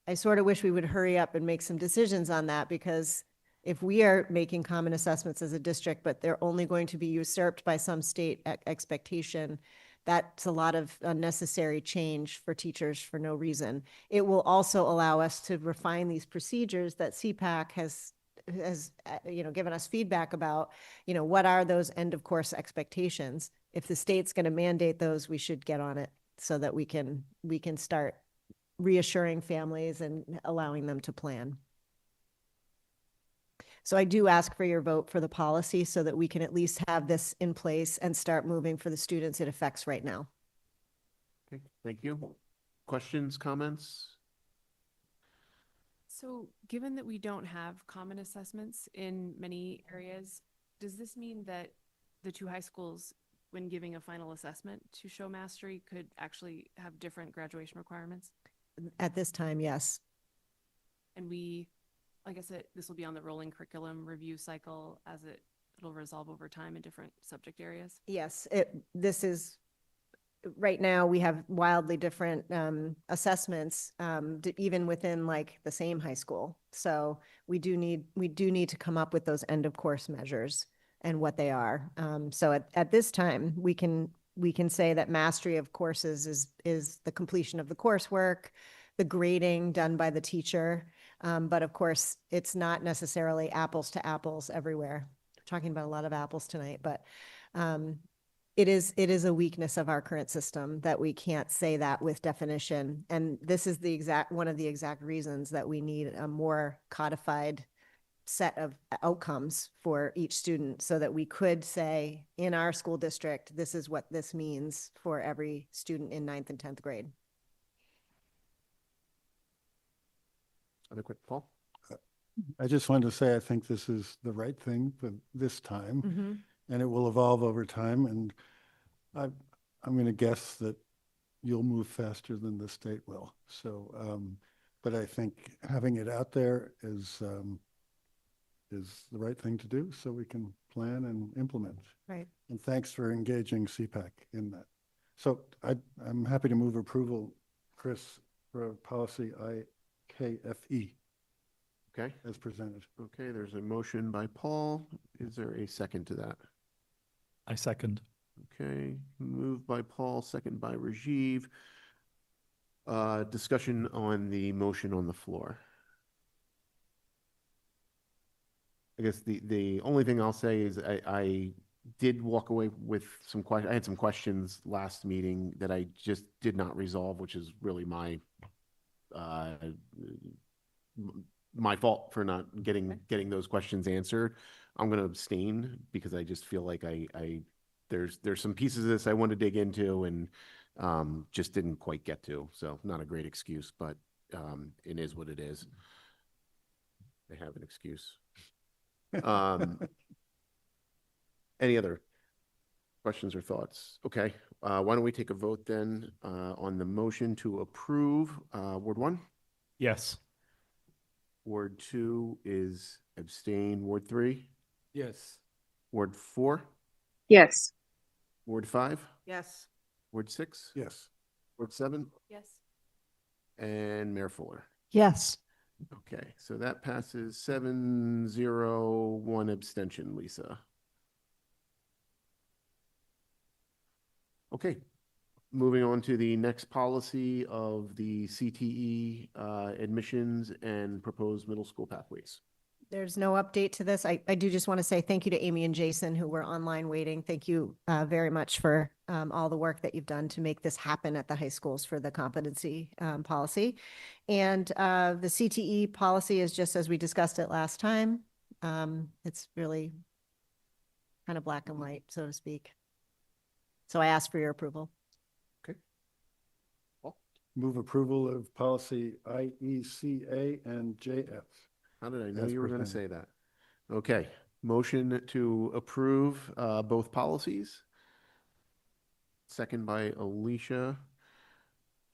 I sort of wish we would hurry up and make some decisions on that, because if we are making common assessments as a district, but they're only going to be usurped by some state expectation, that's a lot of unnecessary change for teachers for no reason. It will also allow us to refine these procedures that CPAC has given us feedback about, what are those end of course expectations? If the state's going to mandate those, we should get on it so that we can start reassuring families and allowing them to plan. So I do ask for your vote for the policy so that we can at least have this in place and start moving for the students it affects right now. Okay, thank you. Questions, comments? So given that we don't have common assessments in many areas, does this mean that the two high schools, when giving a final assessment to show mastery, could actually have different graduation requirements? At this time, yes. And I guess this will be on the rolling curriculum review cycle as it'll resolve over time in different subject areas? Yes, this is, right now we have wildly different assessments, even within like the same high school. So we do need to come up with those end of course measures and what they are. So at this time, we can say that mastery of courses is the completion of the coursework, the grading done by the teacher. But of course, it's not necessarily apples to apples everywhere. We're talking about a lot of apples tonight, but it is a weakness of our current system that we can't say that with definition. And this is one of the exact reasons that we need a more codified set of outcomes for each student, so that we could say in our school district, this is what this means for every student in 9th and 10th grade. Other quick, Paul? I just wanted to say, I think this is the right thing for this time, and it will evolve over time. And I'm going to guess that you'll move faster than the state will. So, but I think having it out there is the right thing to do, so we can plan and implement. Right. And thanks for engaging CPAC in that. So I'm happy to move approval, Chris, for policy IKFE. Okay. As presented. Okay, there's a motion by Paul. Is there a second to that? I second. Okay, moved by Paul, second by Rajiv. Discussion on the motion on the floor. I guess the only thing I'll say is I did walk away with some questions. I had some questions last meeting that I just did not resolve, which is really my fault for not getting those questions answered. I'm going to abstain because I just feel like there's some pieces of this I want to dig into and just didn't quite get to. So not a great excuse, but it is what it is. I have an excuse. Any other questions or thoughts? Okay, why don't we take a vote then on the motion to approve Ward 1? Yes. Ward 2 is abstain. Ward 3? Yes. Ward 4? Yes. Ward 5? Yes. Ward 6? Yes. Ward 7? Yes. And Mayor Fuller? Yes. Okay, so that passes 7-0, 1 abstention, Lisa. Okay, moving on to the next policy of the CTE admissions and proposed middle school pathways. There's no update to this. I do just want to say thank you to Amy and Jason who were online waiting. Thank you very much for all the work that you've done to make this happen at the high schools for the competency policy. And the CTE policy is just as we discussed it last time. It's really kind of black and white, so to speak. So I ask for your approval. Move approval of policy IECA and JF. How did I know As you were going to say presented. that? Okay, motion to approve both policies. Second by Alicia.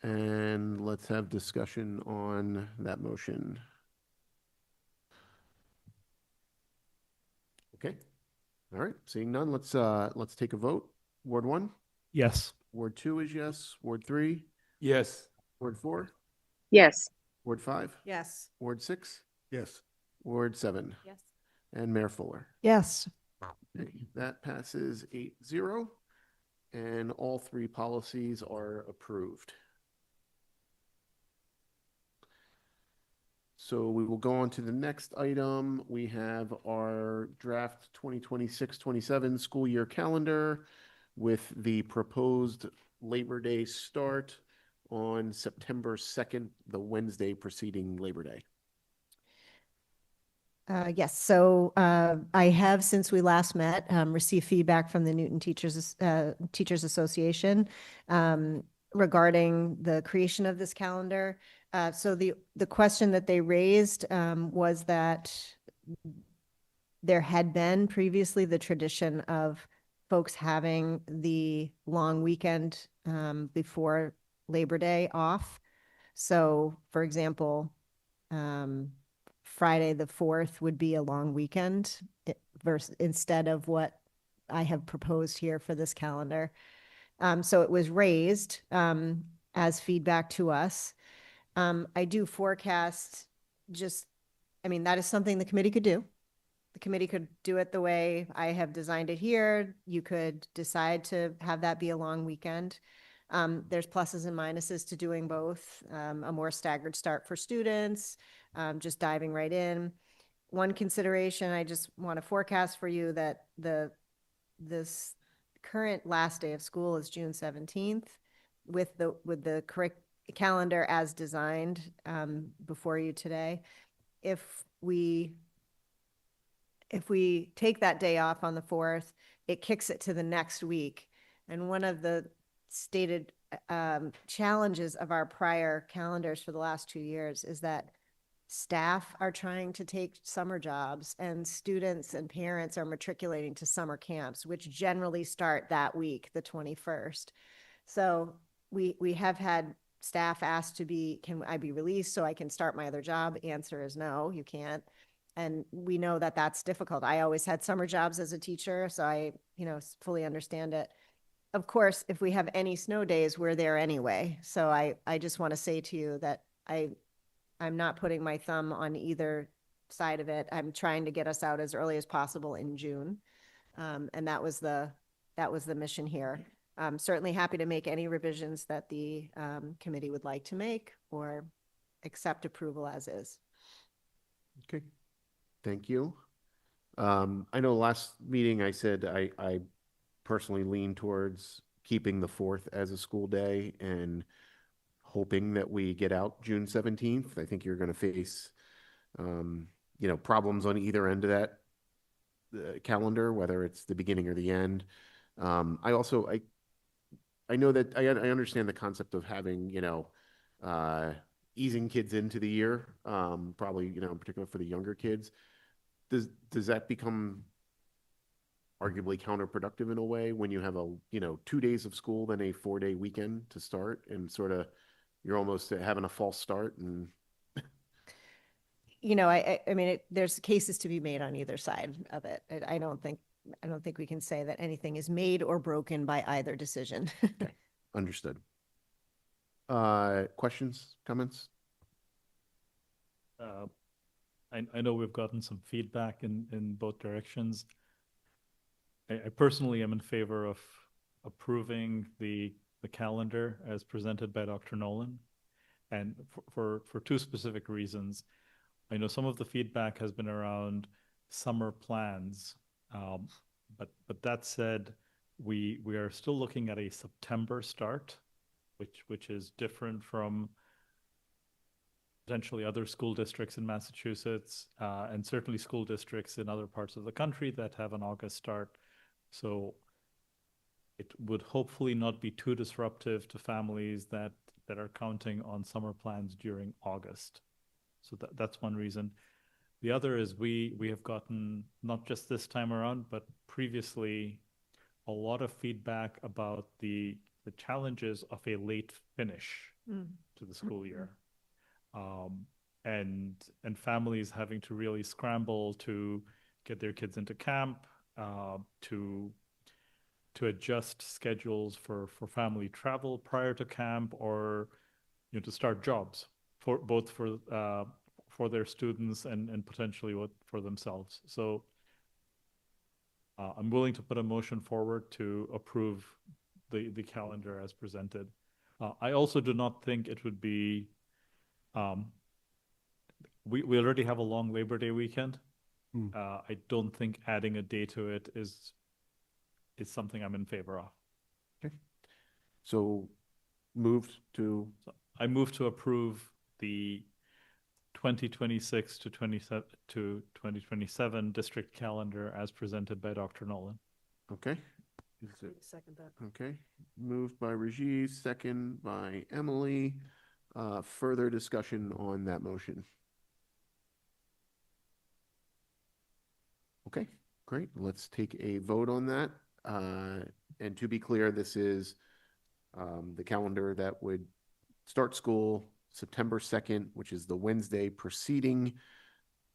And let's have discussion on that motion. Okay, all right, seeing none, let's take a vote. Ward 1? Yes. Ward 2 is yes. Ward 3? Yes. Ward 4? Yes. Ward 5? Yes. Ward 6? Yes. Ward 7? Yes. And Mayor Fuller. Yes. Okay, that passes 8-0, and all three policies are approved. So we will go on to the next item. We have our draft 2026-27 school year calendar with the proposed Labor Day start on September 2nd, the Wednesday preceding Labor Day. Yes, so I have, since we last met, received feedback from the Newton Teachers Association regarding the creation of this calendar. So the question that they raised was that there had been previously the tradition of folks having the long weekend before Labor Day off. So, for example, Friday the 4th would be a long weekend versus instead of what I have proposed here for this calendar. So it was raised as feedback to us. I do forecast that is something the committee could do. The committee could do it the way I have designed it here. You could decide to have that be a long weekend. There's pluses and minuses to doing both. A more staggered start for students, just diving right in. One consideration, I just want to forecast for you that this current last day of school is June 17th with the correct calendar as designed before you today. If we take that day off on the 4th, it kicks it to the next week. And one of the stated challenges of our prior calendars for the last 2 years is that staff are trying to take summer jobs and students and parents are matriculating to summer camps, which generally start that week, the 21st. So we have had staff ask can I be released so I can start my other job? Answer is no, you can't. And we know that that's difficult. I always had summer jobs as a teacher, so I, fully understand it. Of course, if we have any snow days, we're there anyway. So I just want to say to you that I'm not putting my thumb on either side of it. I'm trying to get us out as early as possible in June. And that was the mission here. I'm certainly happy to make any revisions that the committee would like to make or accept approval as is. Okay, thank you. I know last meeting I said I personally lean towards keeping the 4th as a school day and hoping that we get out June 17th. I think you're going to face, problems on either end of that calendar, whether it's the beginning or the end. I know that I understand the concept of having, easing kids into the year, probably, in particular for the younger kids. Does that become arguably counterproductive in a way when you have 2 days of school, then a 4-day weekend to start and sort of you're almost having a false start? And there's cases to be made on either side of it. I don't think we can say that anything is made or broken by either decision. Okay, understood. Questions, comments? I know we've gotten some feedback in both directions. I personally am in favor of approving the calendar as presented by Dr. Nolan, and for two specific reasons. I know some of the feedback has been around summer plans. But that said, we are still looking at a September start, which is different from potentially other school districts in Massachusetts, and certainly school districts in other parts of the country that have an August start. So it would hopefully not be too disruptive to families that are counting on summer plans during August. So that's one reason. The other is we have gotten, not just this time around, but previously, a lot of feedback about the challenges of a late finish to the school year. And families having to really scramble to get their kids into camp, to adjust schedules for family travel prior to camp, or to start jobs for both for their students and potentially for themselves. So I'm willing to put a motion forward to approve the calendar as presented. I also do not think it would be, we already have a long Labor Day weekend. I don't think adding a day to it is something I'm in favor of. Okay. So I move to approve the 2026 to 2027 district calendar as presented by Dr. Nolan. Okay. Second that. Okay. Moved by Rajiv, second by Emily. Further discussion on that motion. Okay, great. Let's take a vote on that. And to be clear, this is the calendar that would start school September 2nd, which is the Wednesday preceding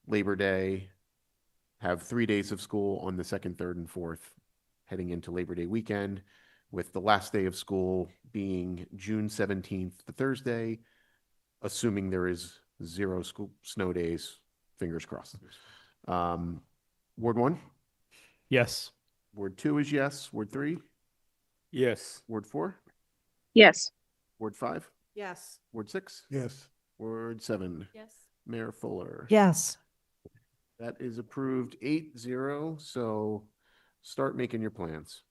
Labor Day, have 3 days of school on the 2nd, 3rd, and 4th, heading into Labor Day weekend, with the last day of school being June 17th, the Thursday, assuming there is 0 snow days, fingers crossed. Ward 1? Yes. Ward 2 is yes. Ward 3? Yes. Ward 4? Yes. Ward 5? Yes. Ward 6? Yes. Ward 7? Yes. Mayor Fuller? Yes. That is approved 8-0, so start making your plans.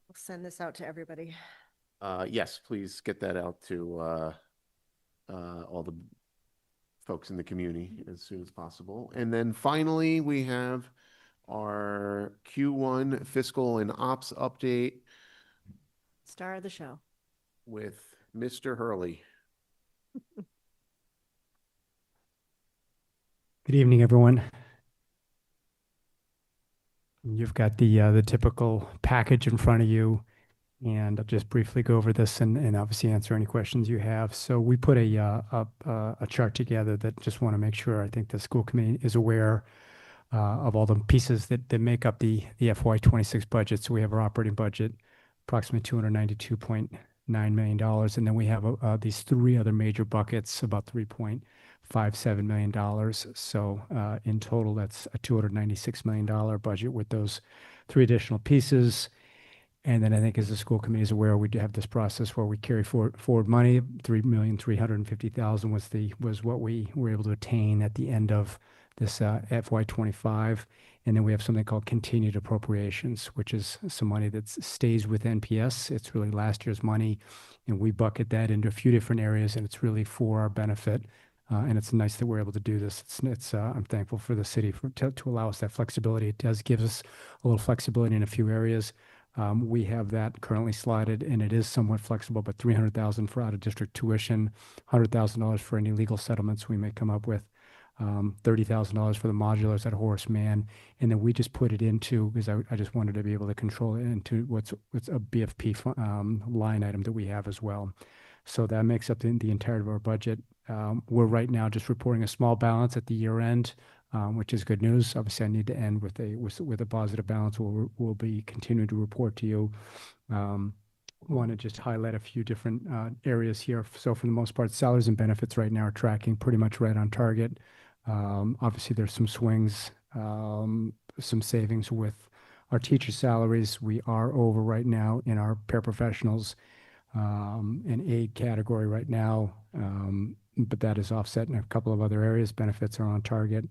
We'll send this out to everybody. Yes, please get that out to all the folks in the community as soon as possible. And then finally, we have our Q1 fiscal and ops update Star of the show. with Mr. Hurley. Good evening, everyone. You've got the typical package in front of you, and I'll just briefly go over this and obviously answer any questions you have. So we put a chart together that just want to make sure I think the school committee is aware of all the pieces that make up the FY26 budget. So we have our operating budget, approximately $292.9 million, and then we have these 3 other major buckets, about $3.57 million. So in total, that's a $296 million budget with those 3 additional pieces. And then I think as the school committee is aware, we do have this process where we carry forward money. $3,350,000 was what we were able to attain at the end of this FY25. And then we have something called continued appropriations, which is some money that stays with NPS. It's really last year's money, and we bucket that into a few different areas, and it's really for our benefit. And it's nice that we're able to do this. I'm thankful for the city to allow us that flexibility. It does give us a little flexibility in a few areas. We have that currently slotted, and it is somewhat flexible, but $300,000 for out-of-district tuition, $100,000 for any legal settlements we may come up with, $30,000 for the modulars at Horace Mann, and then we just put it into, because I just wanted to be able to control it into what's a BFP line item that we have as well. So that makes up the entirety of our budget. We're right now just reporting a small balance at the year end, which is good news. Obviously, I need to end with a positive balance. We'll be continuing to report to you. Want to just highlight a few different areas here. So for the most part, salaries and benefits right now are tracking pretty much right on target. Obviously, there's some swings, some savings with our teacher salaries. We are over right now in our paraprofessionals and aid category right now. but that is offset in a couple of other areas. Benefits are on target.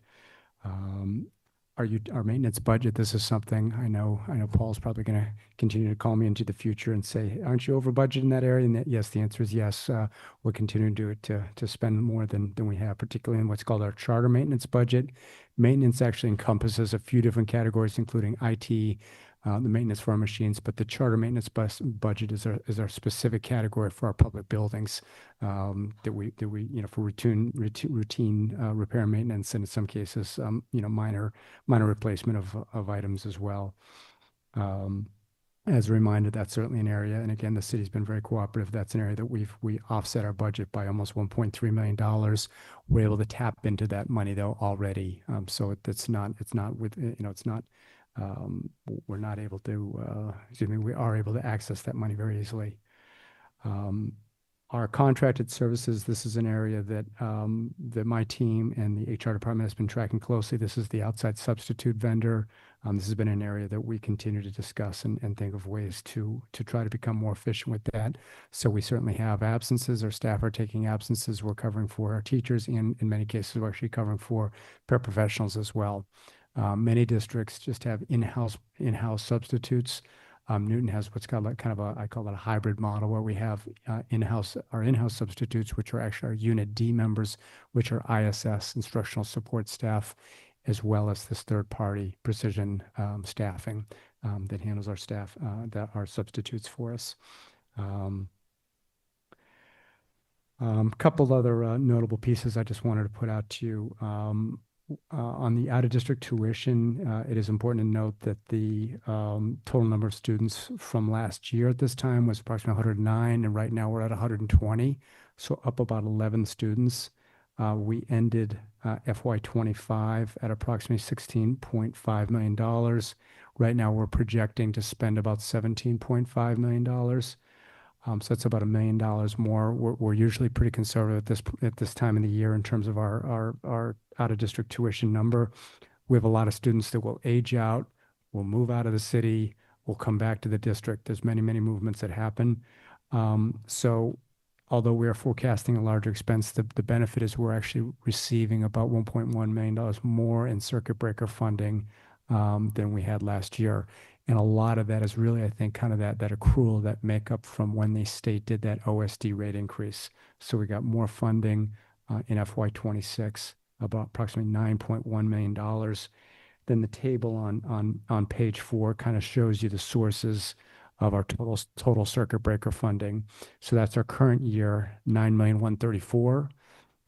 Our maintenance budget, this is something I know Paul's probably going to continue to call me into the future and say, aren't you over budget in that area? And yes, the answer is yes. We're continuing to spend more than we have, particularly in what's called our charter maintenance budget. Maintenance actually encompasses a few different categories, including IT, the maintenance for our machines, but the charter maintenance budget is our specific category for our public buildings, that we for routine repair and maintenance, and in some cases minor replacement of items as well. As a reminder, that's certainly an area, and again, the city's been very cooperative. That's an area that we offset our budget by almost $1.3 million. We're able to tap into that money though already, so we're not able to, we are able to access that money very easily. Our contracted services, this is an area that that my team and the HR department has been tracking closely. This is the outside substitute vendor. This has been an area that we continue to discuss and think of ways to try to become more efficient with that. So we certainly have absences. Our staff are taking absences. We're covering for our teachers, and in many cases, we're actually covering for paraprofessionals as well. Many districts just have in-house substitutes. Newton has what's called I call it a hybrid model, where we have our in-house substitutes, which are actually our Unit D members, which are ISS, instructional support staff, as well as this third-party precision staffing that handles our staff, that are substitutes for us. Couple other notable pieces I just wanted to put out to you. On the out-of-district tuition, it is important to note that the total number of students from last year at this time was approximately 109, and right now we're at 120, so up about 11 students. We ended FY25 at approximately $16.5 million. Right now we're projecting to spend about $17.5 million. So that's about $1 million more. We're usually pretty conservative at this time of the year in terms of our out-of-district tuition number. We have a lot of students that will age out, will move out of the city, will come back to the district. There's many movements that happen. So although we are forecasting a larger expense, the benefit is we're actually receiving about $1.1 million more in circuit breaker funding than we had last year. And a lot of that is really, I think, kind of that accrual, that makeup from when the state did that OSD rate increase. So we got more funding in FY26, about approximately $9.1 million. Then the table on page 4 kind of shows you the sources of our total circuit breaker funding. So that's our current year, $9,134,000.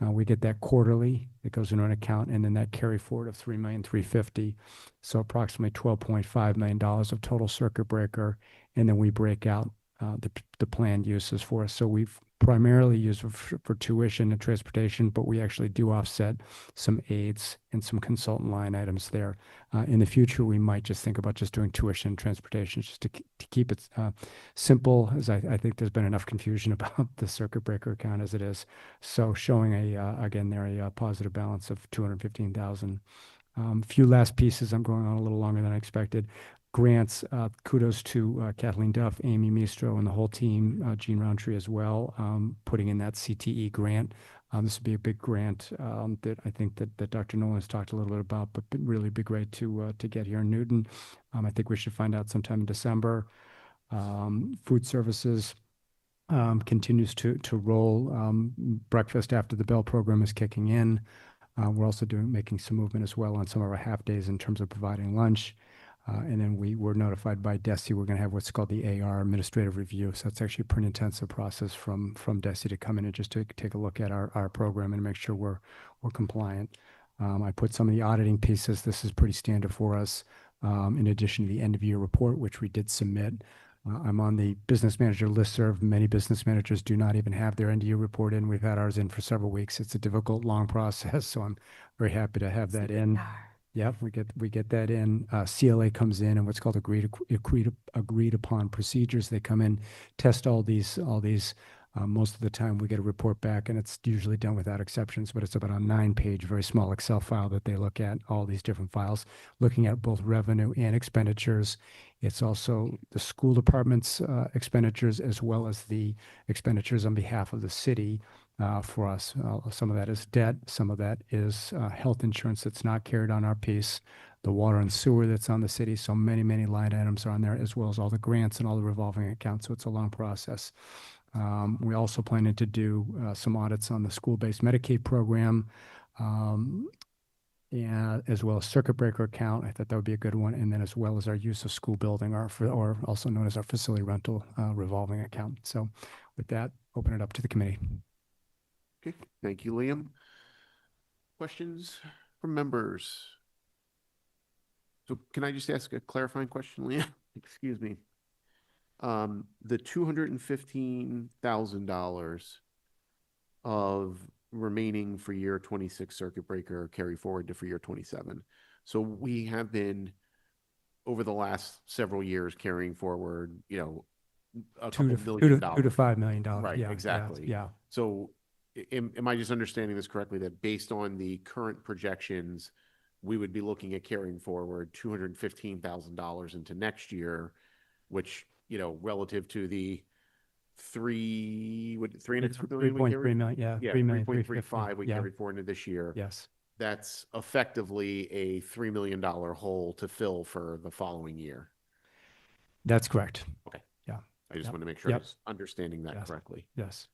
We get that quarterly. It goes into an account, and then that carry forward of $3,350,000. So approximately $12.5 million of total circuit breaker. And then we break out the planned uses for us. So we've primarily used for tuition and transportation, but we actually do offset some aids and some consultant line items there. In the future, we might just think about just doing tuition and transportation, just to keep it simple, as I think there's been enough confusion about the circuit breaker account as it is. So showing again there a positive balance of $215,000. Few last pieces. I'm going on a little longer than I expected. Grants, kudos to Kathleen Duff, Amy Mistro, and the whole team, Gene Roundtree as well, putting in that CTE grant. This would be a big grant that I think that Dr. Nolan has talked a little bit about, but really be great to get here in Newton. I think we should find out sometime in December. Food services continues to roll. Breakfast after the bell program is kicking in. We're also making some movement as well on some of our half days in terms of providing lunch. And then we were notified by DESE we're going to have what's called the AR administrative review. So it's actually a pretty intensive process from DESE to come in and just to take a look at our program and make sure we're compliant. I put some of the auditing pieces. This is pretty standard for us. In addition to the end of year report, which we did submit. I'm on the business manager listserv. Many business managers do not even have their end of year report in. We've had ours in for several weeks. It's a difficult, long process. So I'm very happy to have that in. Yep, we get that in. CLA comes in, and what's called agreed upon procedures. They come in, test all these. Most of the time, we get a report back, and it's usually done without exceptions. But it's about a 9-page, very small Excel file that they look at, all these different files, looking at both revenue and expenditures. It's also the school department's expenditures, as well as the expenditures on behalf of the city. for us. Some of that is debt, some of that is health insurance that's not carried on our piece, the water and sewer that's on the city. So many, many line items are on there, as well as all the grants and all the revolving accounts. So it's a long process. We also planning to do some audits on the school-based Medicaid program, and as well as circuit breaker account. I thought that would be a good one. And then as well as our use of school building, or also known as our facility rental revolving account. So with that, open it up to the committee. Okay, thank you, Liam. Questions from members? So can I just ask a clarifying question, Liam? Excuse me. The $215,000 of remaining for year 26 circuit breaker carry forward to for year 27. So we have been over the last several years carrying forward, you know, a couple $2 to $5 million. Right, Yeah, exactly. Yeah. So am I just understanding this correctly, that based on the current projections, we would be looking at carrying forward $215,000 into next year, which, you know, relative to the $3.3 million, yeah, yeah, 3.35 we carried forward into this year. Yes. That's effectively a $3 million hole to fill for the following year. That's correct. Okay. Yeah. I just want to make sure I was understanding that correctly. Yes.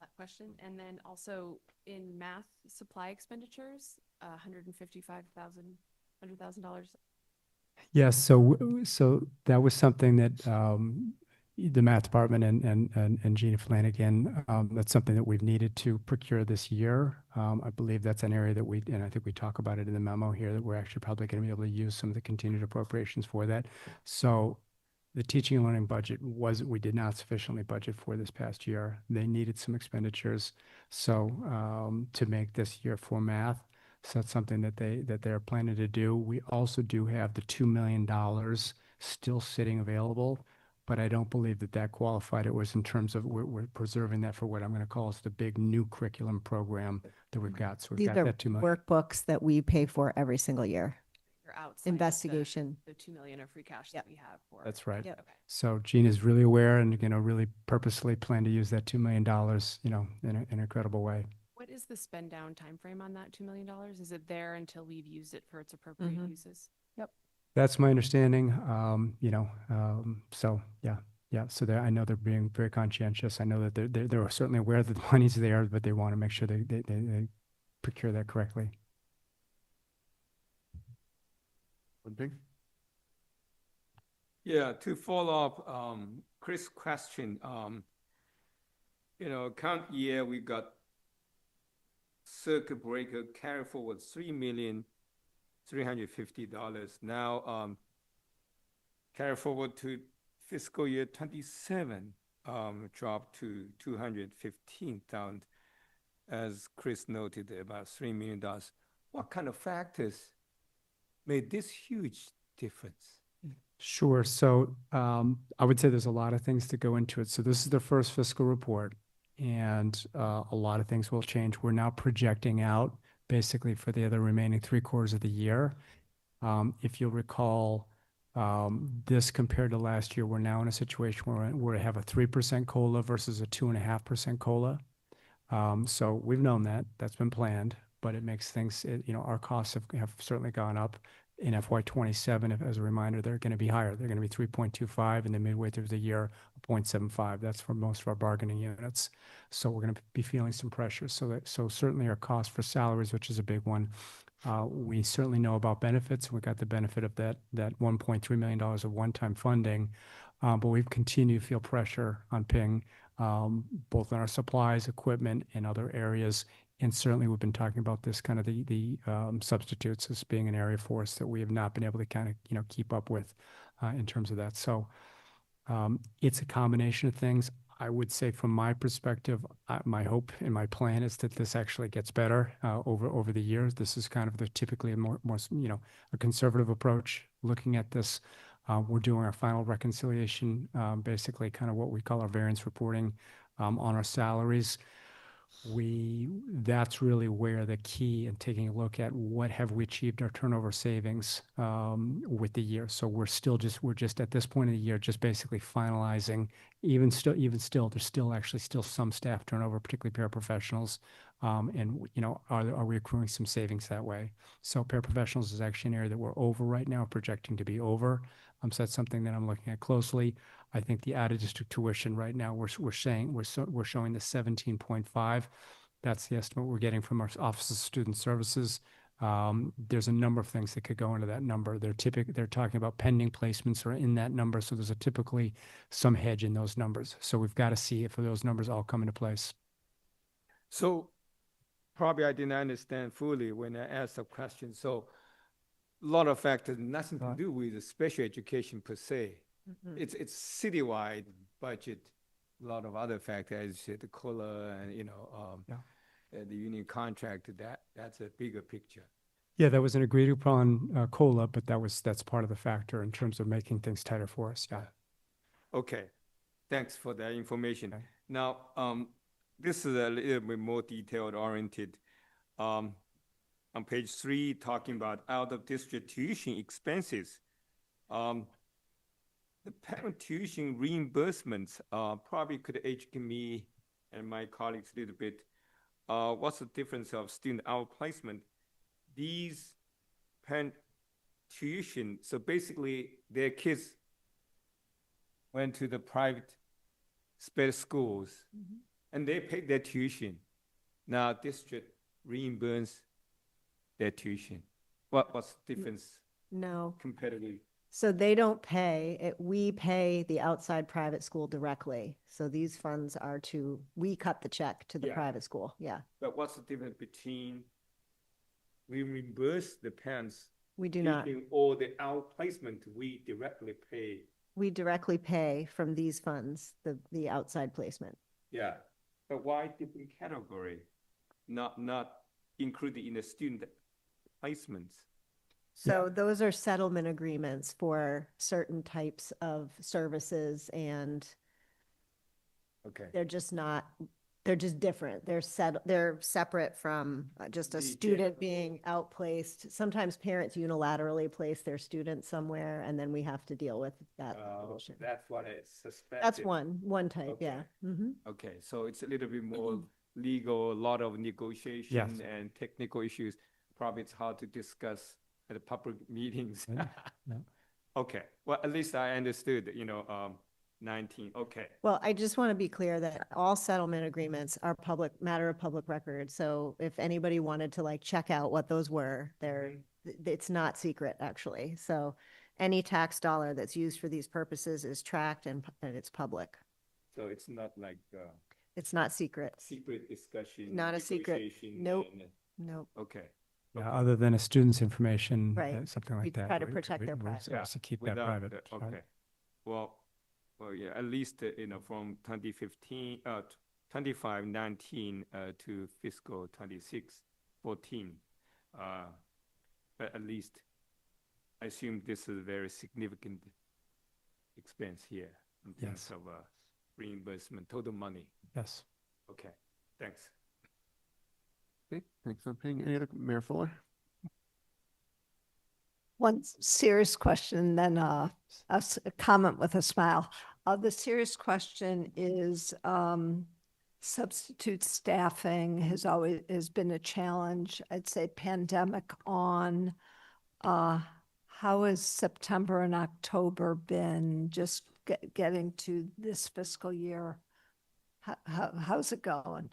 That question. And then also in math supply expenditures, $100,000. Yes, so that was something that the math department and Gina Flanagan, that's something that we've needed to procure this year. I believe that's an area that and I think we talk about it in the memo here, that we're actually probably going to be able to use some of the continued appropriations for that. So the teaching and learning budget we did not sufficiently budget for this past year. They needed some expenditures. So to make this year for math. So that's something that they're planning to do. We also do have the $2 million still sitting available, but I don't believe that qualified. It was in terms of we're preserving that for what I'm going to call is the big new curriculum program that we've got. So we've These got are that $2 million. workbooks that we pay for every single year. You're outside Investigation. the 2 million of free cash that we have for. That's right. Yep. Okay. So Gene is really aware and, you know, really purposely plan to use that $2 million, you know, in an incredible way. What is the spend down timeframe on that $2 million? Is it there until we've used it for its appropriate uses? Yep. That's my understanding. You know, so yeah. So I know they're being very conscientious. I know that they're certainly aware that the money's there, but they want to make sure they procure that correctly. Yeah, to follow up Chris' question, you know, current year we got circuit breaker carry forward $3,350,000. Now carry forward to fiscal year 27, dropped to $215,000. As Chris noted, about $3 million. What kind of factors made this huge difference? Sure. So I would say there's a lot of things to go into it. So this is the first fiscal report, and a lot of things will change. We're now projecting out basically for the other remaining 3 quarters of the year. If you'll recall, this compared to last year, we're now in a situation where we have a 3% COLA versus a 2.5% COLA. So we've known that's been planned, but it makes things, you know, our costs have certainly gone up. In FY27, as a reminder, they're going to be higher. They're going to be 3.25, and then midway through the year, 0.75. That's for most of our bargaining units. So we're going to be feeling some pressure. So certainly our cost for salaries, which is a big one. We certainly know about benefits. We got the benefit of that $1.3 million of one-time funding, but we've continued to feel pressure on paying both on our supplies, equipment, and other areas. And certainly we've been talking about this kind of the substitutes as being an area for us that we have not been able to kind of, you know, keep up with in terms of that. So it's a combination of things. I would say from my perspective, my hope and my plan is that this actually gets better over the years. This is kind of typically a more, you know, a conservative approach looking at this. We're doing our final reconciliation, basically kind of what we call our variance reporting on our salaries. that's really where the key in taking a look at what have we achieved our turnover savings with the year. So we're just at this point of the year, just basically finalizing, even still, there's still some staff turnover, particularly paraprofessionals. And, you know, are we accruing some savings that way? So paraprofessionals is actually an area that we're over right now, projecting to be over. So that's something that I'm looking at closely. I think the out of district tuition right now, we're showing the 17.5. That's the estimate we're getting from our Office of Student Services. There's a number of things that could go into that number. They're talking about pending placements are in that number. So there's typically some hedge in those numbers. So we've got to see if those numbers all come into place. So probably I didn't understand fully when I asked the question. So a lot of factors, nothing to do with the special education per se. It's citywide budget, a lot of other factors, as you said, the COLA and, you know, the union contract, that's a bigger picture. Yeah, that was an agreed upon COLA, but that's part of the factor in terms of making things tighter for us. Yeah. Okay, thanks for that information. Okay. Now, this is a little bit more detailed oriented. On page 3, talking about out of district tuition expenses. The parent tuition reimbursements probably could educate me and my colleagues a little bit. What's the difference of student outplacement? These parent tuition, so basically their kids went to the private special schools and they paid their tuition. Now district reimburse their tuition. What's the difference? No. Competitively. So they don't pay it. We pay the outside private school directly. So these funds are we cut the check to the private school. Yeah. But what's the difference between we reimburse the parents? We do not. Or the outplacement we directly pay? We directly pay from these funds, the outside placement. Yeah. But why different category? Not included in the student placements? So those are settlement agreements for certain types of services, and they're just different. They're separate from just a student being outplaced. Sometimes parents unilaterally place their students somewhere, and then we have to deal with that. That's what I suspect. That's one type, yeah. Okay, so it's a little bit more legal, a lot of negotiation and technical issues. Probably it's hard to discuss at the public meetings. Okay, well, at least I understood, 19, okay. Well, I just want to be clear that all settlement agreements are matter of public record. So if anybody wanted to check out what those were, it's not secret actually. So any tax dollar that's used for these purposes is tracked and it's public. So it's not like it's not secret. Secret discussion. Not a secret. Nope. Nope. Okay. Yeah, other than a student's information, right. Something like we that. Try to protect their privacy. Yeah, to keep that private. Okay. Well, yeah, at least, from 25-19 to fiscal 26-14. But at least I assume this is a very significant expense here in terms of reimbursement, total money. Yes. Okay, thanks. Okay, thanks for paying. Any other, Mayor Fuller? One serious question, then a comment with a smile. The serious question is substitute staffing has been a challenge. I'd say pandemic on. How has September and October been just getting to this fiscal year? How's it going?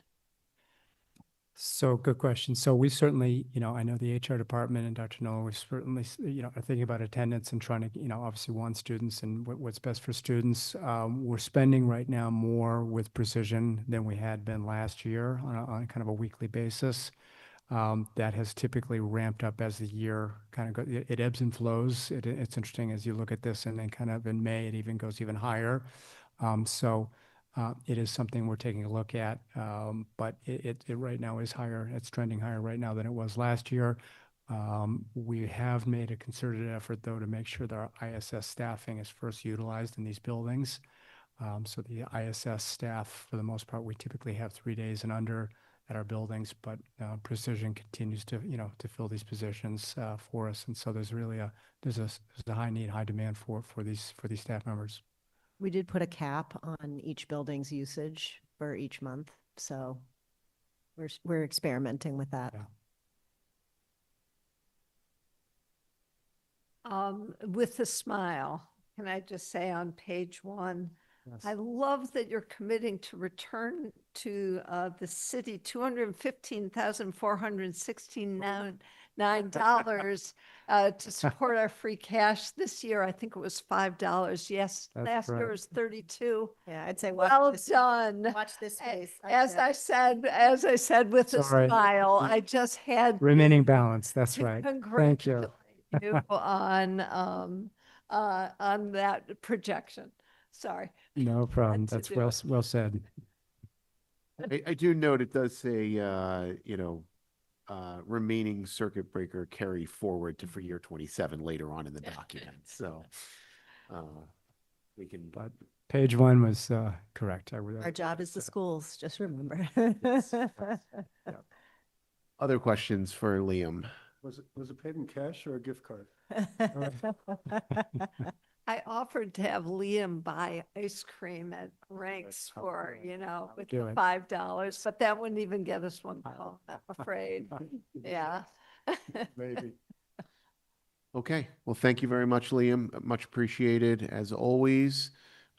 So good question. So we certainly, I know the HR department and Dr. Nolan, we certainly, are thinking about attendance and trying to, obviously want students and what's best for students. We're spending right now more with precision than we had been last year on kind of a weekly basis. That has typically ramped up as the year kind of goes. It ebbs and flows. It's interesting as you look at this, and then kind of in May, it even goes even higher. It is something we're taking a look at, but it right now is higher. It's trending higher right now than it was last year. We have made a concerted effort, though, to make sure that our ISS staffing is first utilized in these buildings. So the ISS staff, for the most part, we typically have 3 days and under at our buildings, but Precision continues to, to fill these positions for us. And so there's really there's a high need, high demand for these staff members. We did put a cap on each building's usage for each month, so we're experimenting with that. Yeah. With a smile, can I just say on page 1, Yes. I love that you're committing to return to the city $215,469 to support our free cash this year. I think it was $5. Yes, That's last year right. was 32. Yeah, I'd say Well done. Watch this space. As I said with a Sorry. smile, I just had Remaining balance. That's to right. Thank congratulate you. you on that projection. Sorry. No problem. Had to That's do well, it. well said. I do note it does say, remaining circuit breaker carry forward to for year 27 later on in the document. So we can. But page 1 was correct. I would. Our job is the schools, just remember. Other questions for Liam? Was it paid in cash or a gift card? I offered to have Liam buy ice cream at Ranks for, with Do the it. $5, but that wouldn't even get us one call, I'm afraid. Yeah. Maybe. Okay. Well, thank you very much, Liam. Much appreciated as always.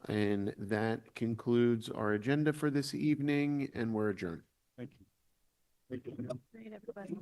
And that concludes our agenda for this evening, and we're adjourned. Thank you. Thank you. Great, everybody.